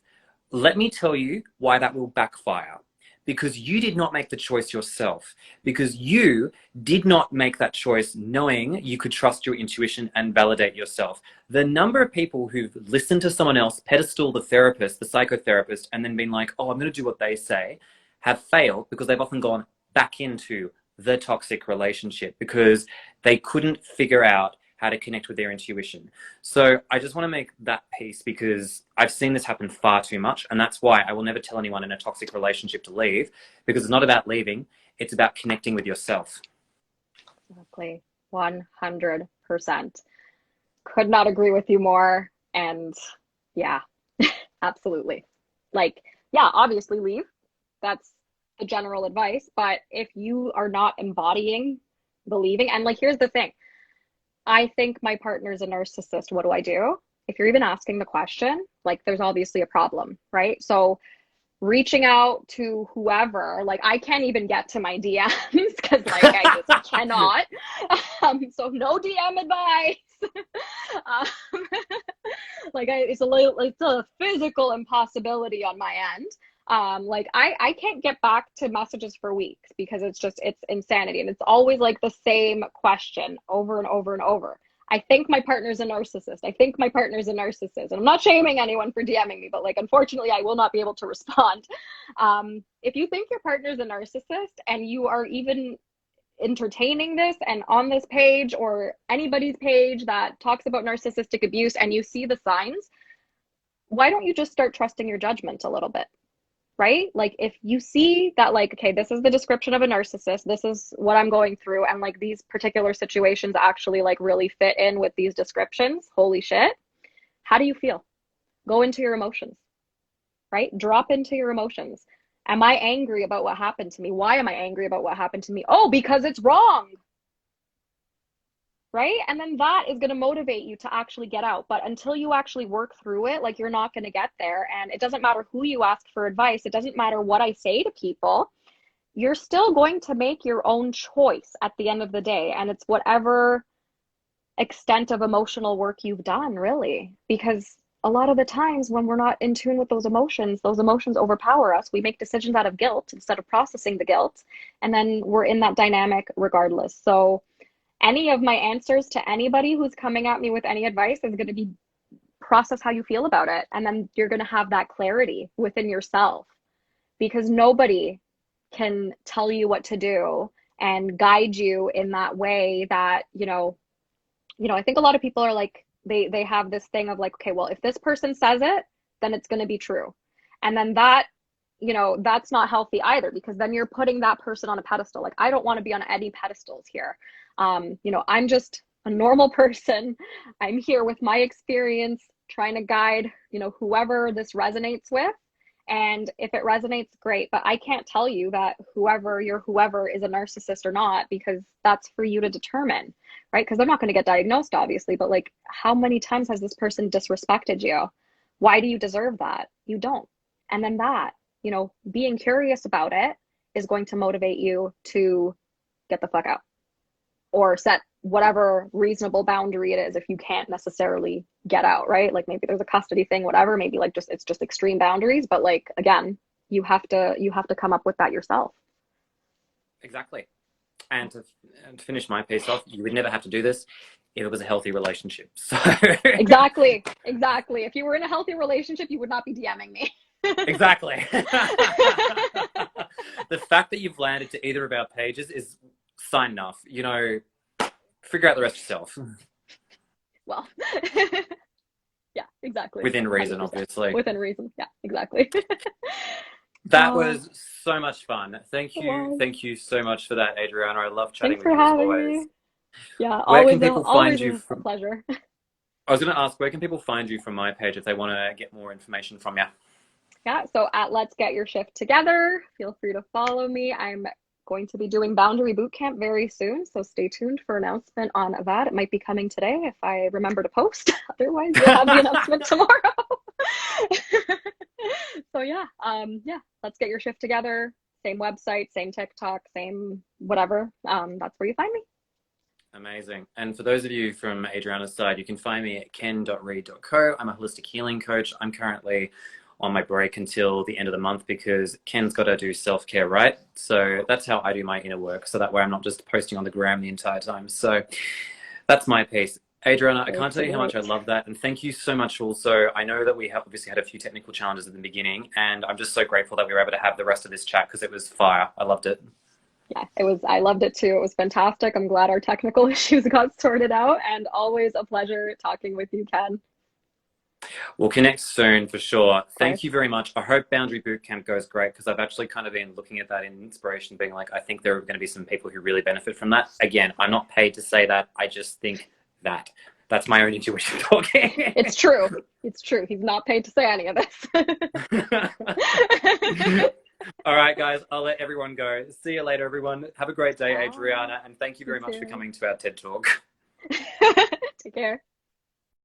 Let me tell you why that will backfire. Because you did not make the choice yourself. Because you did not make that choice knowing you could trust your intuition and validate yourself. The number of people who've listened to someone else pedestal the therapist, the psychotherapist, and then been like, oh, I'm going to do what they say, have failed because they've often gone back into the toxic relationship because they couldn't figure out how to connect with their intuition. So I just want to make that piece, because I've seen this happen far too much, and that's why I will never tell anyone in a toxic relationship to leave, because it's not about leaving, it's about connecting with yourself. Exactly. 100%. Could not agree with you more. And yeah, absolutely. Like, yeah, obviously leave. That's the general advice. But if you are not embodying believing, and like, here's the thing. I think my partner's a narcissist. What do I do? If you're even asking the question, like, there's obviously a problem, right? So reaching out to whoever, like, I can't even get to my DMs because like I just cannot. So no DM advice. um, it's a physical impossibility on my end. Like I can't get back to messages for weeks because it's insanity. And it's always like the same question over and over and over. I think my partner's a narcissist. I think my partner's a narcissist. And I'm not shaming anyone for DMing me, but like, unfortunately, I will not be able to respond. If you think your partner's a narcissist and you are even entertaining this and on this page or anybody's page that talks about narcissistic abuse and you see the signs, why don't you just start trusting your judgment a little bit? Right? Like, if you see that, like, okay, this is the description of a narcissist, this is what I'm going through, and like these particular situations actually like really fit in with these descriptions, holy shit, how do you feel? Go into your emotions, right? Drop into your emotions. Am I angry about what happened to me? Why am I angry about what happened to me? Oh, because it's wrong. Right? And then that is going to motivate you to actually get out. But until you actually work through it, like, you're not going to get there. And it doesn't matter who you ask for advice. It doesn't matter what I say to people. You're still going to make your own choice at the end of the day. And it's whatever extent of emotional work you've done, really. Because a lot of the times when we're not in tune with those emotions overpower us. We make decisions out of guilt instead of processing the guilt. And then we're in that dynamic regardless. So any of my answers to anybody who's coming at me with any advice is going to be process how you feel about it. And then you're going to have that clarity within yourself, because nobody can tell you what to do and guide you in that way that, I think a lot of people are like, they have this thing of like, okay, well, if this person says it, then it's going to be true. And then that, that's not healthy either, because then you're putting that person on a pedestal. Like, I don't want to be on any pedestals here. I'm just a normal person. I'm here with my experience, trying to guide, whoever this resonates with. And if it resonates, great. But I can't tell you that whoever is a narcissist or not, because that's for you to determine, right? Because they're not going to get diagnosed, obviously. But like, how many times has this person disrespected you? Why do you deserve that? You don't. And then that, being curious about it is going to motivate you to get the fuck out or set whatever reasonable boundary it is if you can't necessarily get out, right? Like maybe there's a custody thing, whatever, maybe like just it's just extreme boundaries, but like again, you have to come up with that yourself. Exactly. And to finish my piece off, you would never have to do this if it was a healthy relationship. So Exactly. If you were in a healthy relationship, you would not be DMing me. Exactly. The fact that you've landed to either of our pages is sign enough. You know, figure out the rest yourself. Well, yeah, exactly. Within reason, 100%. obviously. Within reason, yeah, exactly. That was so much fun. Thank you so much for that, Adriana. I love chatting Thanks with for you as having always. me. Yeah, Where always, can people always find you a pleasure. I was going to ask, where can people find you from my page if they want to get more information from you? Yeah, so at Let's Get Your Shift Together, feel free to follow me. I'm going to be doing Boundary Bootcamp very soon, so stay tuned for announcement on that. It might be coming today if I remember to post. Otherwise, you'll have the announcement tomorrow. So yeah, Let's Get Your Shift Together. Same website, same TikTok, same whatever. That's where you find me. Amazing. And for those of you from Adriana's side, you can find me at ken.reed.co. I'm a holistic healing coach. I'm currently on my break until the end of the month because Ken's got to do self-care, right? So that's how I do my inner work. So that way I'm not just posting on the gram the entire time. So that's my piece. Adriana, I can't tell you how much I love that. And thank you so much also. I know that we have obviously had a few technical challenges at the beginning, and I'm just so grateful that we were able to have the rest of this chat because it was fire. I loved it. Yeah, I loved it too. It was fantastic. I'm glad our technical issues got sorted out, and always a pleasure talking with you, Ken. We'll connect soon for sure. Thank you very much. I hope Boundary Bootcamp goes great because I've actually kind of been looking at that in inspiration, being like, I think there are going to be some people who really benefit from that. Again, I'm not paid to say that. I just think that. That's my own intuition talking. It's true. It's true. He's not paid to say any of this. All right, guys, I'll let everyone go. See you later, everyone. Have a great day, Adriana, and thank you very much for coming to our TED Talk. Take care.